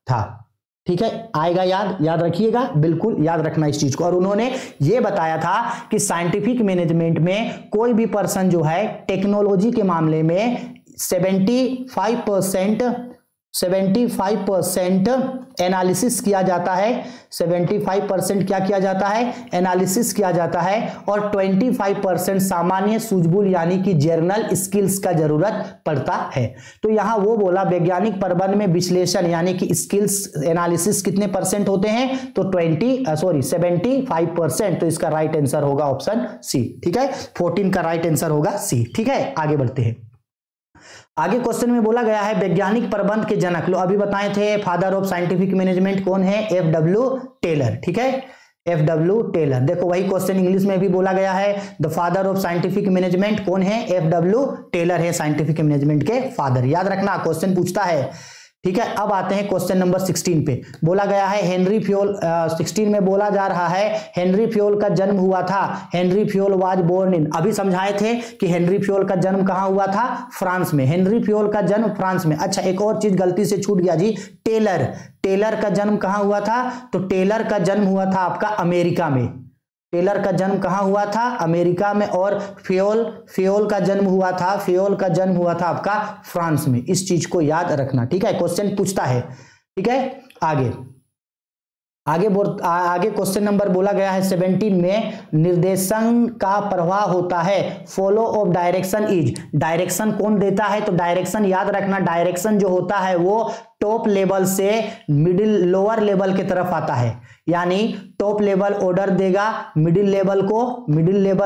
S1: था। ठीक है, आएगा याद, याद रखिएगा, बिल्कुल याद रखना इस चीज को। और उन्होंने ये बताया था कि साइंटिफिक मैनेजमेंट में कोई भी पर्सन जो है टेक्नोलॉजी के मामले में 75% एनालिसिस किया जाता है, 75% क्या किया जाता है, एनालिसिस किया जाता है, और 25% सामान्य सूझबूझ यानी कि जर्नल स्किल्स का जरूरत पड़ता है। तो यहां वो बोला वैज्ञानिक प्रबंध में विश्लेषण यानी कि स्किल्स एनालिसिस कितने परसेंट होते हैं, तो 75%। तो इसका राइट आंसर होगा ऑप्शन सी। ठीक है, 14 का राइट आंसर होगा सी। ठीक है, आगे बढ़ते हैं। आगे क्वेश्चन में बोला गया है वैज्ञानिक प्रबंध के जनक, लो अभी बताए थे फादर ऑफ साइंटिफिक मैनेजमेंट कौन है, F.W. टेलर। ठीक है, F.W. टेलर। देखो वही क्वेश्चन इंग्लिश में भी बोला गया है, the father of scientific management कौन है, F.W. टेलर है साइंटिफिक मैनेजमेंट के फादर। याद रखना, क्वेश्चन पूछता है। ठीक है, अब आते हैं क्वेश्चन नंबर 16 पे। बोला गया है हेनरी फ्योल, 16 में बोला जा रहा है हेनरी फ्योल का जन्म हुआ था, Henry Fayol was born in. अभी समझाए थे कि हेनरी फ्योल का जन्म कहां हुआ था, फ्रांस में। हेनरी फ्योल का जन्म फ्रांस में। अच्छा, एक और चीज गलती से छूट गया जी, टेलर का जन्म कहां हुआ था, तो टेलर का जन्म हुआ था आपका अमेरिका में। टेलर का जन्म कहां हुआ था, अमेरिका में। और फ्योल का जन्म हुआ था, फ्योल का जन्म हुआ था आपका फ्रांस में। इस चीज को याद रखना। ठीक है, क्वेश्चन पूछता है। ठीक है, आगे क्वेश्चन नंबर बोला गया है 17 में, निर्देशन का प्रवाह होता है, follow of direction is. Direction कौन देता है, तो डायरेक्शन याद रखना, डायरेक्शन जो होता है वो टॉप लेवल से लोअर लेवल की तरफ आता है। यानी टॉप लेवल ऑर्डर देगा मिडिल लेवल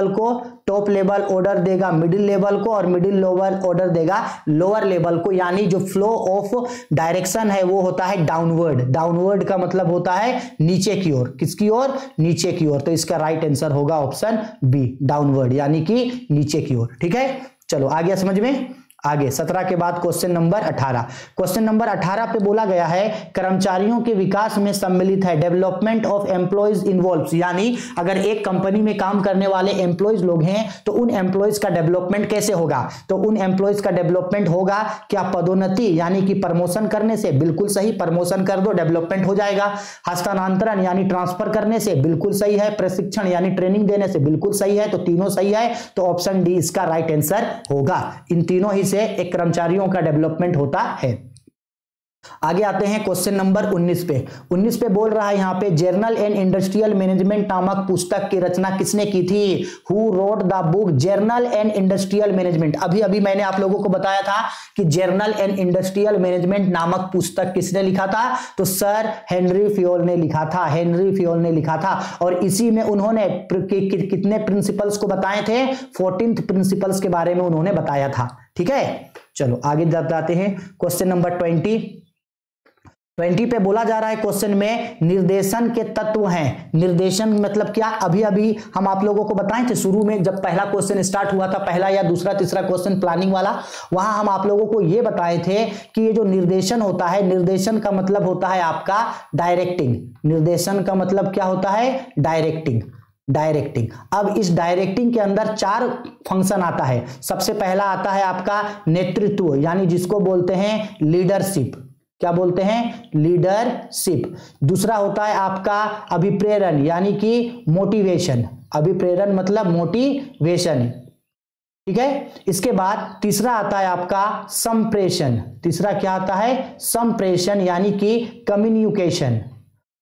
S1: को, टॉप लेवल ऑर्डर देगा मिडिल लेवल को, और मिडिल लोअर ऑर्डर देगा लोअर लेवल को। यानी जो फ्लो ऑफ डायरेक्शन है वो होता है डाउनवर्ड। डाउनवर्ड का मतलब होता है नीचे की ओर। किसकी ओर, नीचे की ओर। तो इसका राइट आंसर होगा ऑप्शन बी, डाउनवर्ड यानी कि नीचे की ओर। ठीक है, चलो आगे समझ में। आगे 17 के बाद क्वेश्चन नंबर 18। क्वेश्चन नंबर 18 पे बोला गया है कर्मचारियों के विकास में सम्मिलित है, डेवलपमेंट ऑफ एम्प्लॉयज इन्वॉल्व्स। यानी अगर एक कंपनी में काम करने वाले एम्प्लॉयज लोग हैं तो उन एम्प्लॉयज का डेवलपमेंट कैसे होगा, तो उन एम्प्लॉयज का डेवलपमेंट होगा क्या पदोन्नति यानी कि प्रमोशन करने से, बिल्कुल सही, प्रमोशन कर दो डेवलपमेंट हो जाएगा। हस्तांतरण यानी ट्रांसफर करने से, बिल्कुल सही है। प्रशिक्षण यानी ट्रेनिंग देने से, बिल्कुल सही है। तो तीनों सही है, तो ऑप्शन डी इसका राइट आंसर होगा। इन तीनों ही से एक कर्मचारियों का डेवलपमेंट होता है। आगे आते हैं क्वेश्चन नंबर 19 पे। 19 पे बोल रहा है यहाँ पे, जर्नल एंड इंडस्ट्रियल मैनेजमेंट नामक पुस्तक की रचना किसने की थी? Who wrote the book journal and industrial management. अभी अभी मैंने आप लोगों को बताया था कि जर्नल एंड इंडस्ट्रियल मैनेजमेंट नामक पुस्तक किसने लिखा था? तो सर हेनरी फ्योल ने लिखा था, हेनरी फ्योल ने लिखा था। और इसी में उन्होंने कितने प्रिंसिपल्स को बताए थे? 14th प्रिंसिपल्स के बारे में उन्होंने बताया था। ठीक है, चलो आगे जाते हैं क्वेश्चन नंबर 20 पे बोला जा रहा है क्वेश्चन में, निर्देशन के तत्व हैं। निर्देशन मतलब क्या? अभी अभी हम आप लोगों को बताए थे शुरू में, जब पहला क्वेश्चन स्टार्ट हुआ था, पहला या दूसरा तीसरा क्वेश्चन प्लानिंग वाला, वहां हम आप लोगों को यह बताए थे कि ये जो निर्देशन होता है, निर्देशन का मतलब होता है आपका डायरेक्टिंग। निर्देशन का मतलब क्या होता है? डायरेक्टिंग। डायरेक्टिंग। अब इस डायरेक्टिंग के अंदर 4 फंक्शन आता है। सबसे पहला आता है आपका नेतृत्व, यानी जिसको बोलते हैं लीडरशिप। क्या बोलते हैं? लीडरशिप। दूसरा होता है आपका अभिप्रेरण, यानी कि मोटिवेशन। अभिप्रेरण मतलब मोटिवेशन। ठीक है, इसके बाद तीसरा आता है आपका संप्रेषण। तीसरा क्या आता है? संप्रेषण, यानी कि कम्युनिकेशन।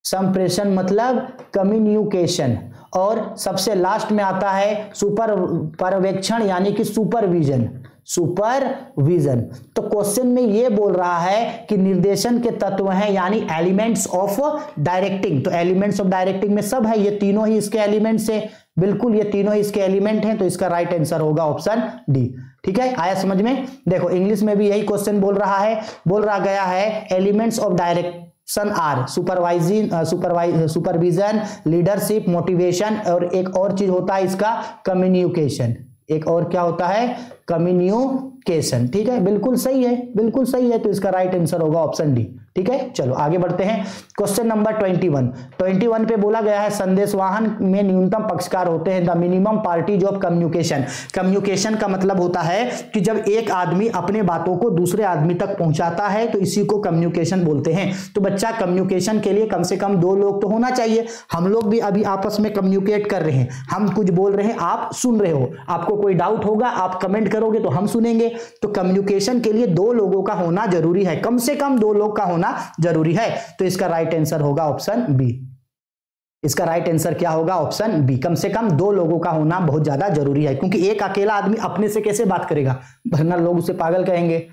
S1: संप्रेषण मतलब कम्युनिकेशन। और सबसे लास्ट में आता है पर्यवेक्षण, यानी कि सुपरविजन। सुपरविजन। तो क्वेश्चन में ये बोल रहा है कि निर्देशन के तत्व हैं, यानी एलिमेंट्स ऑफ डायरेक्टिंग। तो एलिमेंट्स ऑफ डायरेक्टिंग में सब है, ये तीनों ही इसके एलिमेंट्स है। बिल्कुल ये तीनों ही इसके एलिमेंट हैं, तो इसका राइट आंसर होगा ऑप्शन डी। ठीक है, आया समझ में? देखो इंग्लिश में भी यही क्वेश्चन बोल रहा है, बोल रहा गया है elements of direction are supervision, leadership, motivation, और एक और चीज होता है इसका कम्युनिकेशन। एक और क्या होता है? कम्युनिकेशन। ठीक है, बिल्कुल सही है, बिल्कुल सही है। तो इसका राइट आंसर होगा ऑप्शन डी। ठीक है, चलो आगे बढ़ते हैं। क्वेश्चन नंबर 21 पे बोला गया है, संदेशवाहन में न्यूनतम पक्षकार होते हैं। The minimum parties of communication. Communication का मतलब होता है कि जब एक आदमी अपने बातों को दूसरे आदमी तक पहुंचाता है, तो इसी को कम्युनिकेशन बोलते हैं। तो बच्चा, कम्युनिकेशन के लिए कम से कम 2 लोग तो होना चाहिए। हम लोग भी अभी आपस में कम्युनिकेट कर रहे हैं, हम कुछ बोल रहे हैं, आप सुन रहे हो, आपको कोई डाउट होगा आप कमेंट करोगे तो हम सुनेंगे। तो कम्युनिकेशन के लिए 2 लोगों का होना जरूरी है, कम से कम 2 लोग का होना जरूरी है। तो इसका राइट आंसर होगा ऑप्शन बी। इसका राइट आंसर क्या होगा? Option B. कम से कम 2 लोगों का होना बहुत ज्यादा जरूरी है, क्योंकि एक अकेला आदमी अपने से कैसे बात करेगा, वरना लोग उसे पागल कहेंगे।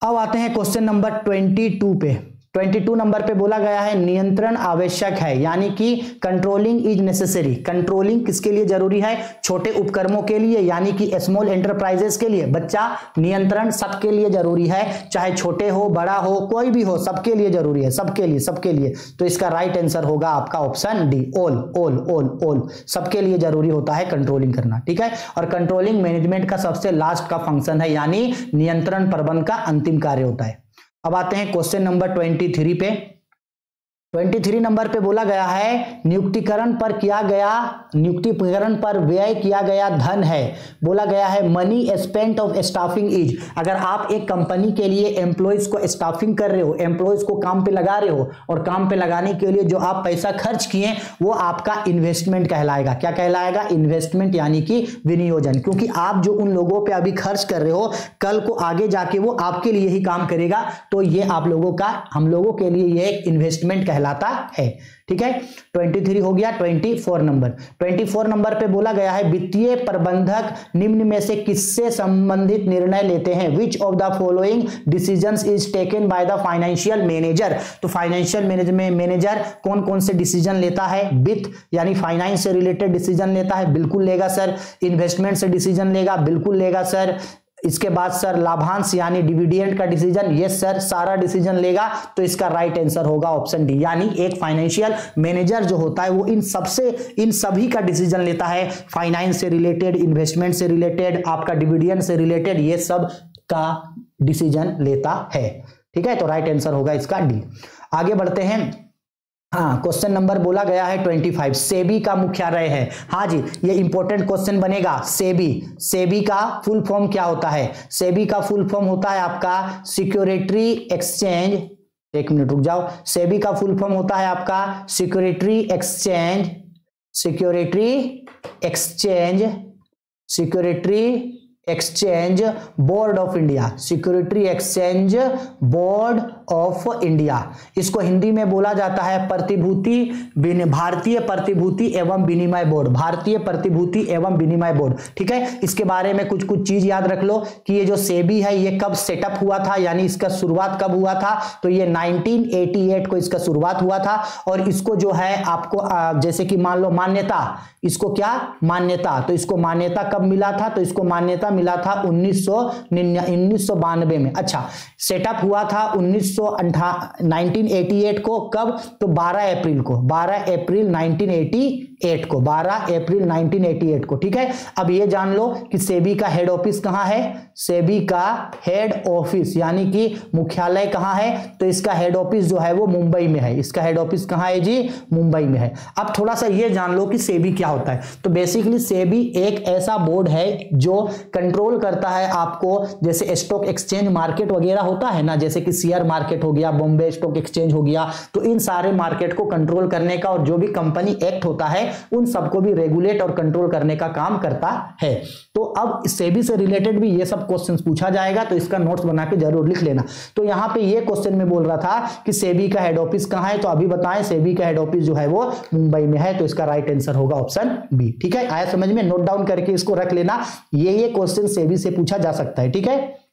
S1: अब आते हैं क्वेश्चन नंबर 22 पे। 22 नंबर पे बोला गया है, नियंत्रण आवश्यक है, यानी कि कंट्रोलिंग इज नेसेसरी। कंट्रोलिंग किसके लिए जरूरी है? छोटे उपक्रमों के लिए, यानी कि स्मॉल एंटरप्राइजेस के लिए। बच्चा, नियंत्रण सबके लिए जरूरी है, चाहे छोटे हो बड़ा हो कोई भी हो, सबके लिए जरूरी है, सबके लिए, सबके लिए। तो इसका राइट आंसर होगा आपका option D, all. All all all सबके लिए जरूरी होता है कंट्रोलिंग करना। ठीक है, और कंट्रोलिंग मैनेजमेंट का सबसे लास्ट का फंक्शन है, यानी नियंत्रण प्रबंधन का अंतिम कार्य होता है। अब आते हैं क्वेश्चन नंबर 23 पे। 23 नंबर पे बोला गया है, नियुक्तिकरण पर व्यय किया गया धन है। बोला गया है money spent of staffing is. अगर आप एक कंपनी के लिए एम्प्लॉइज को स्टाफिंग कर रहे हो, एम्प्लॉइज को काम पे लगा रहे हो, और काम पे लगाने के लिए जो आप पैसा खर्च किए वो आपका इन्वेस्टमेंट कहलाएगा। क्या कहलाएगा? इन्वेस्टमेंट, यानी कि विनियोजन। क्योंकि आप जो उन लोगों पे अभी खर्च कर रहे हो, कल को आगे जाके वो आपके लिए ही काम करेगा, तो ये आप लोगों का, हम लोगों के लिए ये एक इन्वेस्टमेंट कहलाता है। ठीक है, 23 हो गया। 24 नंबर पे बोला गया है, वित्तीय प्रबंधक निम्न में से किससे संबंधित निर्णय लेते हैं? Which of the following decisions is taken by the financial manager. तो फाइनेंशियल मैनेजर कौन कौन से डिसीजन लेता है? वित्त यानी फाइनेंस से रिलेटेड डिसीजन लेता है, बिल्कुल लेगा सर। इन्वेस्टमेंट से डिसीजन लेगा, बिल्कुल लेगा सर। इसके बाद सर लाभांश यानी डिविडेंड का डिसीजन, यस सर, सारा डिसीजन लेगा। तो इसका राइट आंसर होगा ऑप्शन डी, यानी एक फाइनेंशियल मैनेजर जो होता है वो इन सभी का डिसीजन लेता है। फाइनेंस से रिलेटेड, इन्वेस्टमेंट से रिलेटेड, आपका डिविडेंड से रिलेटेड, ये सब का डिसीजन लेता है। ठीक है, तो राइट आंसर होगा इसका डी। आगे बढ़ते हैं। हाँ, क्वेश्चन नंबर बोला गया है 25, सेबी का मुख्यालय है। हाँ जी, ये इंपॉर्टेंट क्वेश्चन बनेगा। सेबी का फुल फॉर्म क्या होता है? सेबी का फुल फॉर्म होता है आपका सिक्योरिटी एक्सचेंज। एक मिनट रुक जाओ। सेबी का फुल फॉर्म होता है आपका security exchange board of India. Security exchange board of India. इसको हिंदी में बोला जाता है भारतीय प्रतिभूति एवं विनिमय बोर्ड, भारतीय प्रतिभूति एवं विनिमय बोर्ड। ठीक है, इसके बारे में कुछ कुछ चीज याद रख लो कि ये जो सेबी है ये कब सेटअप हुआ था, यानी इसका शुरुआत कब हुआ था, तो ये 1988 को इसका शुरुआत हुआ था। और इसको जो है आपको जैसे कि मान लो मान्यता, इसको क्या मान्यता, तो इसको मान्यता कब मिला था, तो इसको मान्यता मिला था 1992 में। अच्छा, सेटअप हुआ था 1988 को, कब, तो 12 अप्रैल को, 12 अप्रैल 1988 को, 12 अप्रैल 1988 को। ठीक है, अब ये जान लो कि सेबी का हेड ऑफिस कहां है, सेबी का हेड ऑफिस यानी कि मुख्यालय कहां है, तो इसका हेड ऑफिस जो है वो मुंबई में है। इसका हेड ऑफिस कहां है जी, मुंबई में है। अब थोड़ा सा ये जान लो कि सेबी क्या होता है। तो बेसिकली सेबी एक ऐसा बोर्ड है जो कंट्रोल करता है आपको, जैसे स्टॉक एक्सचेंज मार्केट वगैरह होता है ना, जैसे कि शेयर मार्केट हो गया, बॉम्बे स्टॉक एक्सचेंज हो गया, तो इन सारे मार्केट को कंट्रोल करने का और जो भी कंपनी एक्ट होता है उन सबको भी रेगुलेट और कंट्रोल करने का काम करता है। तो अब सेबी से रिलेटेड भी ये सब क्वेश्चंस पूछा जाएगा, तो इसका नोट्स बना के जरूर लिख लेना। तो यहां पे ये क्वेश्चन में बोल रहा था कि सेबी का हेड ऑफिस कहां है, तो अभी बताएं सेबी का हेड ऑफिस जो है वो मुंबई में है, तो इसका राइट आंसर होगा ऑप्शन बी। ठीक है, आया समझ में, नोट डाउन करके इसको रख लेना, ये क्वेश्चन सेबी से पूछा जा सकता है। ठीक है,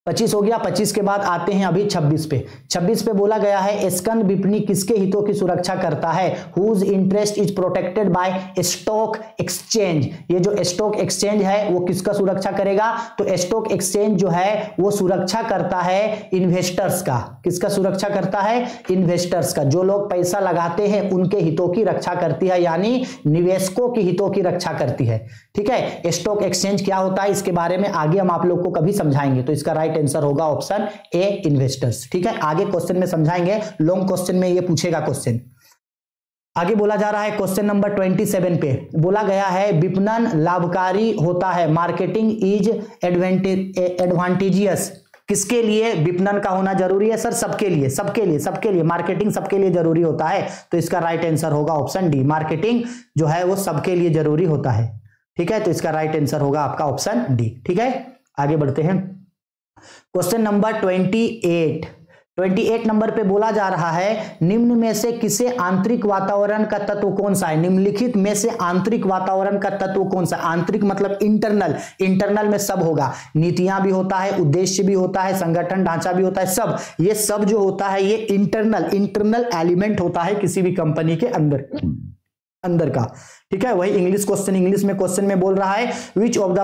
S1: 25 हो गया। 25 के बाद आते हैं अभी 26 पे। 26 पे बोला गया है स्कंद विपणि किसके हितों की सुरक्षा करता है, whose interest is protected by stock exchange. ये जो स्टॉक एक्सचेंज है वो किसका सुरक्षा करेगा, तो स्टॉक एक्सचेंज जो है वो सुरक्षा करता है इन्वेस्टर्स का। किसका सुरक्षा करता है, इन्वेस्टर्स का। जो लोग पैसा लगाते हैं उनके हितों की रक्षा करती है, यानी निवेशकों के हितों की रक्षा करती है। ठीक है, स्टॉक एक्सचेंज क्या होता है इसके बारे में आगे हम आप लोग को कभी समझाएंगे, तो इसका राइट आंसर होगा ऑप्शन ए, इन्वेस्टर्स। ठीक है, आगे क्वेश्चन में समझाएंगे, लॉन्ग क्वेश्चन में ये पूछेगा क्वेश्चन। आगे बोला जा रहा है क्वेश्चन नंबर 27 पे बोला गया है विपणन लाभकारी होता है, मार्केटिंग इज एडवांटेजियस। किसके लिए विपणन का होना जरूरी है सर, सबके लिए, सबके लिए, सबके लिए, मार्केटिंग सबके लिए जरूरी होता है, तो इसका राइट आंसर होगा ऑप्शन डी, मार्केटिंग जो है वो सबके लिए जरूरी होता है। ठीक है, तो इसका राइट आंसर होगा आपका ऑप्शन डी। ठीक है, आगे बढ़ते हैं क्वेश्चन नंबर 28 नंबर पे बोला जा रहा है निम्न में से किसे आंतरिक वातावरण का तत्व कौन सा है, निम्नलिखित में से आंतरिक वातावरण का तत्व कौन सा। आंतरिक मतलब इंटरनल, इंटरनल में सब होगा, नीतियां भी होता है, उद्देश्य भी होता है, संगठन ढांचा भी होता है, सब, ये सब जो होता है ये इंटरनल एलिमेंट होता है किसी भी कंपनी के अंदर का। ठीक है, वही इंग्लिश में क्वेश्चन में बोल रहा है which of the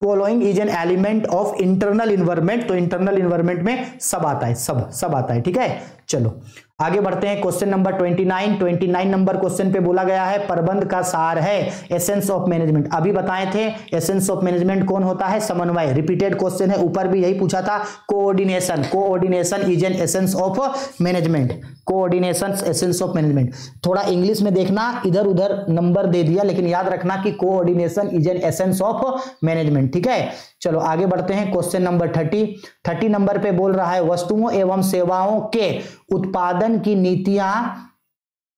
S1: following is an element of internal environment, तो इंटरनल इन्वायरमेंट में सब आता है, सब आता है। ठीक है, चलो आगे बढ़ते हैं क्वेश्चन नंबर 29 नंबर क्वेश्चन पे बोला गया है प्रबंध का सार है, एसेंस ऑफ मैनेजमेंट। अभी बताए थे एसेंस ऑफ मैनेजमेंट कौन होता है, समन्वय। रिपीटेड क्वेश्चन है, ऊपर भी यही पूछा था, coordination is an essence of management, coordination essence of management. थोड़ा इंग्लिश में देखना, इधर उधर नंबर दे दिया, लेकिन याद रखना कि coordination is an essence of management. ठीक है, चलो आगे बढ़ते हैं क्वेश्चन नंबर 30 नंबर पे बोल रहा है वस्तुओं एवं सेवाओं के उत्पादन की नीतियां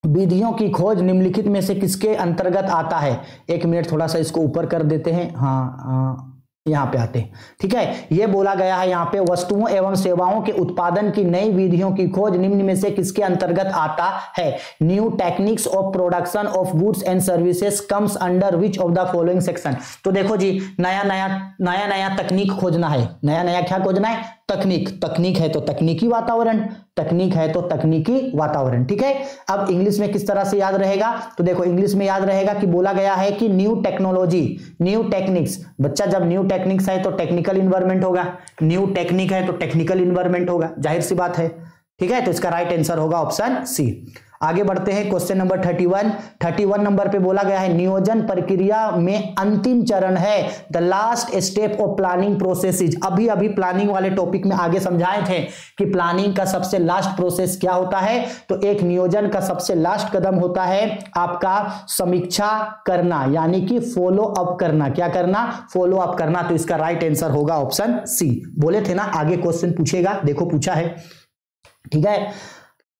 S1: विधियों की खोज निम्नलिखित में से किसके अंतर्गत आता है। एक मिनट, थोड़ा सा इसको ऊपर कर देते हैं, हाँ यहां पे आते हैं। ठीक है, ये बोला गया है यहाँ पे वस्तुओं एवं सेवाओं के उत्पादन की नई विधियों की खोज निम्न में से किसके अंतर्गत आता है। New techniques of production of goods and services comes under which of the following section. तो देखो जी, नया तकनीक खोजना है, नया क्या खोजना है, तकनीक है तो तकनीकी वातावरण, तकनीक है तो तकनीकी वातावरण। ठीक है, अब इंग्लिश में किस तरह से याद रहेगा, तो देखो इंग्लिश में याद रहेगा कि बोला गया है कि न्यू टेक्नोलॉजी, न्यू टेक्निक्स। बच्चा जब न्यू टेक्निक्स है तो टेक्निकल इन्वायरमेंट होगा, न्यू टेक्निक है तो टेक्निकल इन्वायरमेंट होगा, जाहिर सी बात है। ठीक है, तो इसका राइट आंसर होगा ऑप्शन सी। आगे बढ़ते हैं क्वेश्चन नंबर 31 नंबर पे बोला गया है नियोजन प्रक्रिया में अंतिम चरण है, the last step of planning process. अभी प्लानिंग वाले टॉपिक में आगे समझाए थे कि प्लानिंग का सबसे लास्ट प्रोसेस क्या होता है, तो एक नियोजन का सबसे लास्ट कदम होता है आपका समीक्षा करना, यानी कि फॉलो अप करना। क्या करना, फॉलो अप करना। तो इसका राइट आंसर होगा ऑप्शन सी। बोले थे ना आगे क्वेश्चन पूछेगा, देखो पूछा है। ठीक है,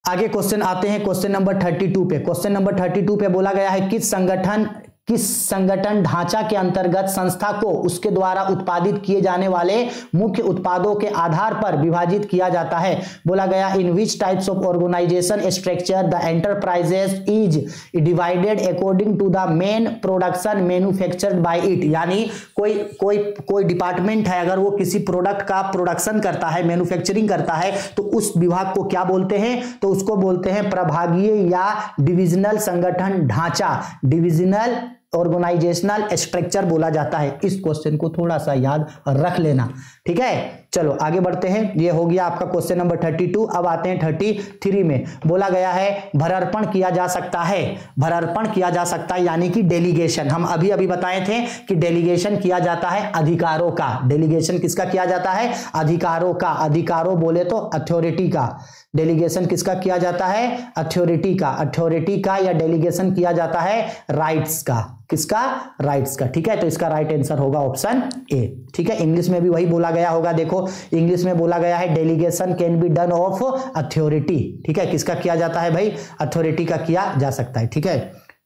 S1: आगे क्वेश्चन आते हैं क्वेश्चन नंबर 32 पे। क्वेश्चन नंबर 32 पे बोला गया है किस संगठन किस संगठन ढांचा के अंतर्गत संस्था को उसके द्वारा उत्पादित किए जाने वाले मुख्य उत्पादों के आधार पर विभाजित किया जाता है? बोला गया in which types of organization structure the enterprises is divided according to the main production manufactured by it. यानी कोई डिपार्टमेंट है, अगर वो किसी प्रोडक्ट का प्रोडक्शन करता है, मैन्युफैक्चरिंग करता है, तो उस विभाग को क्या बोलते हैं? तो उसको बोलते हैं प्रभागीय या डिविजनल संगठन ढांचा, डिविजनल ऑर्गेनाइजेशनल स्ट्रक्चर बोला जाता है। इस क्वेश्चन को थोड़ा सा याद रख लेना, ठीक है। चलो आगे बढ़ते हैं, ये हो गया आपका क्वेश्चन नंबर 32। अब आते हैं 33 में। बोला गया है भरार्पण किया जा सकता है, भरार्पण किया जा सकता है यानी कि डेलीगेशन। हम अभी अभी बताए थे कि डेलीगेशन किया जाता है अधिकारों का। डेलीगेशन किसका किया जाता है? अधिकारों का। अधिकारों बोले तो अथॉरिटी का। डेलीगेशन किसका किया जाता है? अथॉरिटी का। अथॉरिटी का या डेलीगेशन किया जाता है राइट्स का। किसका? राइट्स का, ठीक है। तो इसका राइट आंसर होगा ऑप्शन ए, ठीक है। इंग्लिश में भी वही बोला गया होगा, देखो इंग्लिश में बोला गया है delegation can be done of authority, ठीक है। किसका किया जाता है भाई? अथॉरिटी का किया जा सकता है, ठीक है।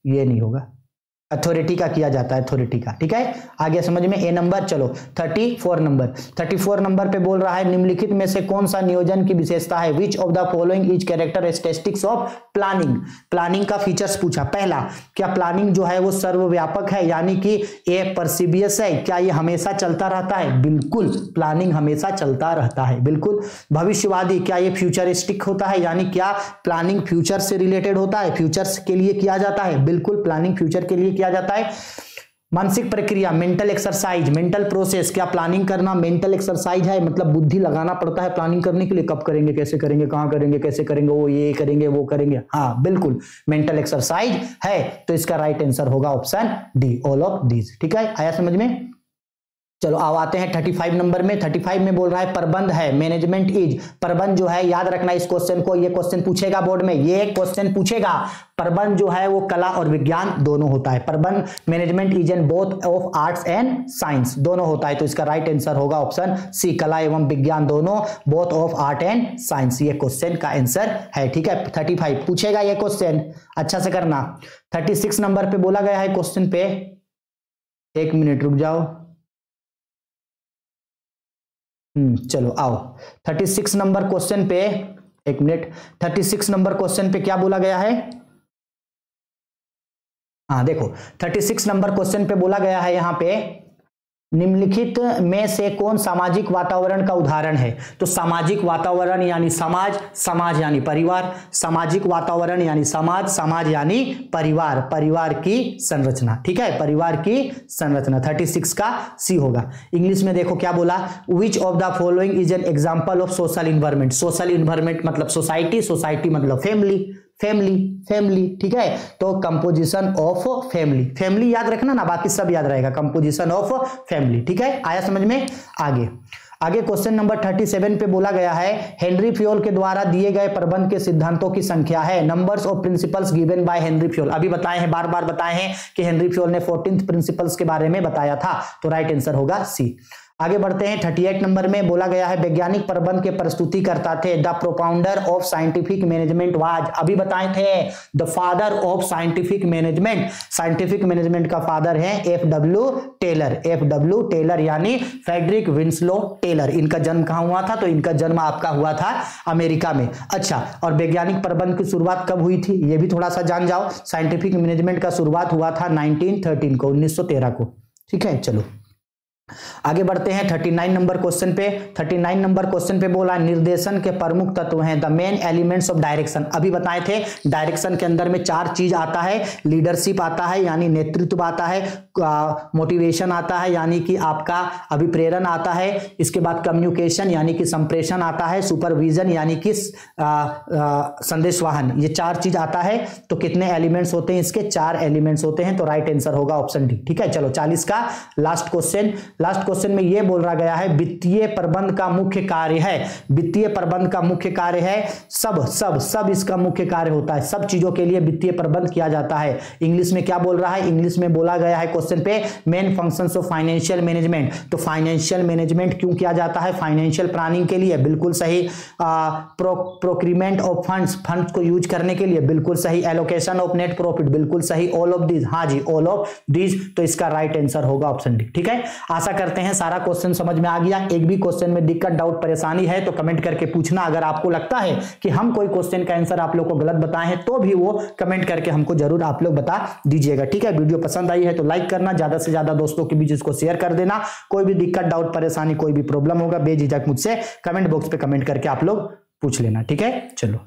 S1: ये नहीं होगा, अथॉरिटी का किया जाता है, अथॉरिटी का, ठीक है। आगे समझ में। ए नंबर, चलो 34 नंबर पे बोल रहा है निम्नलिखित में से कौन सा नियोजन की विशेषता है? Which of the following is characteristics of planning. Planning का फीचर्स पूछा। पहला, क्या प्लानिंग जो है वो सर्वव्यापक है, यानी कि ए परसिबियस है? क्या ये हमेशा चलता रहता है? बिल्कुल, प्लानिंग हमेशा चलता रहता है, बिल्कुल। भविष्यवादी, क्या ये फ्यूचरिस्टिक होता है, यानी क्या प्लानिंग फ्यूचर से रिलेटेड होता है? फ्यूचर्स के लिए किया जाता है, बिल्कुल प्लानिंग फ्यूचर के लिए किया जाता है। मानसिक प्रक्रिया, मेंटल एक्सरसाइज, मेंटल प्रोसेस, क्या प्लानिंग करना मेंटल एक्सरसाइज है? मतलब बुद्धि लगाना पड़ता है प्लानिंग करने के लिए, कब करेंगे, कैसे करेंगे, कहां करेंगे, कैसे करेंगे, वो ये करेंगे, वो करेंगे। हाँ बिल्कुल, मेंटल एक्सरसाइज है। तो इसका राइट आंसर होगा option D, all of these, ठीक है। आया समझ में। चलो अब आते हैं 35 नंबर में। 35 में बोल रहा है प्रबंध है, मैनेजमेंट इज। प्रबंध जो है, याद रखना इस क्वेश्चन को, ये क्वेश्चन पूछेगा बोर्ड में, ये क्वेश्चन पूछेगा। प्रबंध जो है वो कला और विज्ञान दोनों होता है। प्रबंध, management is an both of arts and science, दोनों होता है। तो इसका राइट आंसर होगा ऑप्शन सी, कला एवं विज्ञान दोनों, both of art and science. ये क्वेश्चन का आंसर है, ठीक है। 35 पूछेगा ये क्वेश्चन, अच्छा से करना। 36 नंबर पे बोला गया है क्वेश्चन पे, एक मिनट रुक जाओ, चलो आओ 36 नंबर क्वेश्चन पे, एक मिनट। 36 नंबर क्वेश्चन पे क्या बोला गया है? हाँ देखो 36 नंबर क्वेश्चन पे बोला गया है यहाँ पे निम्नलिखित में से कौन सामाजिक वातावरण का उदाहरण है? तो सामाजिक वातावरण यानी समाज, समाज यानी परिवार, सामाजिक वातावरण यानी समाज, समाज यानी परिवार, परिवार की संरचना, ठीक है, परिवार की संरचना। 36 का सी होगा। इंग्लिश में देखो क्या बोला, which of the following is an example of social environment. Social environment मतलब सोसाइटी, सोसाइटी मतलब फैमिली, फैमिली, फैमिली, ठीक है। तो कंपोजिशन ऑफ फैमिली, फैमिली याद रखना ना, बाकी सब याद रहेगा, कंपोजिशन ऑफ फैमिली, ठीक है। आया समझ में। आगे आगे क्वेश्चन नंबर 37 पे बोला गया है हेनरी फ्योल के द्वारा दिए गए प्रबंध के सिद्धांतों की संख्या है। Numbers of principles given by Henry Fayol. अभी बताए हैं, बार बार बताए हैं कि हेनरी फ्योल ने 14th प्रिंसिपल्स के बारे में बताया था। तो राइट आंसर होगा सी। आगे बढ़ते हैं 38 नंबर में बोला गया है वैज्ञानिक प्रबंध के प्रस्तुतिकर्ता थे। The propounder of scientific management was, अभी बताए थे, the father of scientific management. Scientific management का फादर है एफ.डब्ल्यू. टेलर। एफ.डब्ल्यू. टेलर यानी फ्रेडरिक विंसलो टेलर। इनका जन्म कहां हुआ था? तो इनका जन्म आपका हुआ था अमेरिका में। अच्छा, और वैज्ञानिक प्रबंध की शुरुआत कब हुई थी ये भी थोड़ा सा जान जाओ। साइंटिफिक मैनेजमेंट का शुरुआत हुआ था 1913 को, 1913 को, ठीक है। चलो आगे बढ़ते हैं 39 नंबर क्वेश्चन पे। 39 नंबर क्वेश्चन पे बोला निर्देशन के प्रमुख तत्व हैं, the main elements of direction. अभी बताए थे डायरेक्शन के अंदर में 4 चीज आता है, लीडरशिप आता है यानी नेतृत्व आता है, मोटिवेशन आता है यानी कि आपका अभिप्रेरण आता है, इसके बाद कम्युनिकेशन यानी कि संप्रेषण आता है, सुपरविजन यानी कि संदेशवाहन। ये 4 चीज आता है। तो कितने एलिमेंट्स होते हैं इसके? 4 एलिमेंट्स होते हैं। तो राइट आंसर होगा ऑप्शन डी, ठीक है। चलो 40 का लास्ट क्वेश्चन लास्ट क्वेश्चन में यह बोल रहा गया है वित्तीय प्रबंध का मुख्य कार्य है, वित्तीय प्रबंध का मुख्य कार्य है सब इसका मुख्य कार्य होता है, सब चीजों के लिए वित्तीय प्रबंध किया जाता है। इंग्लिश में क्या बोल रहा है, इंग्लिश में बोला गया है क्वेश्चन पे main functions of financial management. तो फाइनेंशियल मैनेजमेंट क्यों किया जाता है, फाइनेंशियल प्लानिंग के लिए, बिल्कुल सही। प्रोक्यूरमेंट ऑफ फंड्स को यूज करने के लिए, बिल्कुल सही। एलोकेशन ऑफ नेट प्रॉफिट, बिल्कुल सही। ऑल ऑफ दीज, हाँ जी ऑल ऑफ दीज, तो इसका राइट आंसर होगा ऑप्शन डी। ठीक है, आशा करते हैं सारा क्वेश्चन समझ में आ गया। एक भी क्वेश्चन में दिक्कत, डाउट, परेशानी है तो कमेंट करके पूछना। अगर आपको लगता है कि हम कोई क्वेश्चन का आंसर आप लोग को गलत बताए हैं तो भी वो कमेंट करके हमको जरूर आप लोग बता दीजिएगा। ठीक है, वीडियो पसंद आई है तो लाइक करना, ज्यादा से ज्यादा दोस्तों के बीच इसको शेयर कर देना। कोई भी दिक्कत, डाउट, परेशानी, कोई भी प्रॉब्लम होगा बेझिझक मुझसे कमेंट बॉक्स पे कमेंट करके आप लोग पूछ लेना। ठीक है, चलो।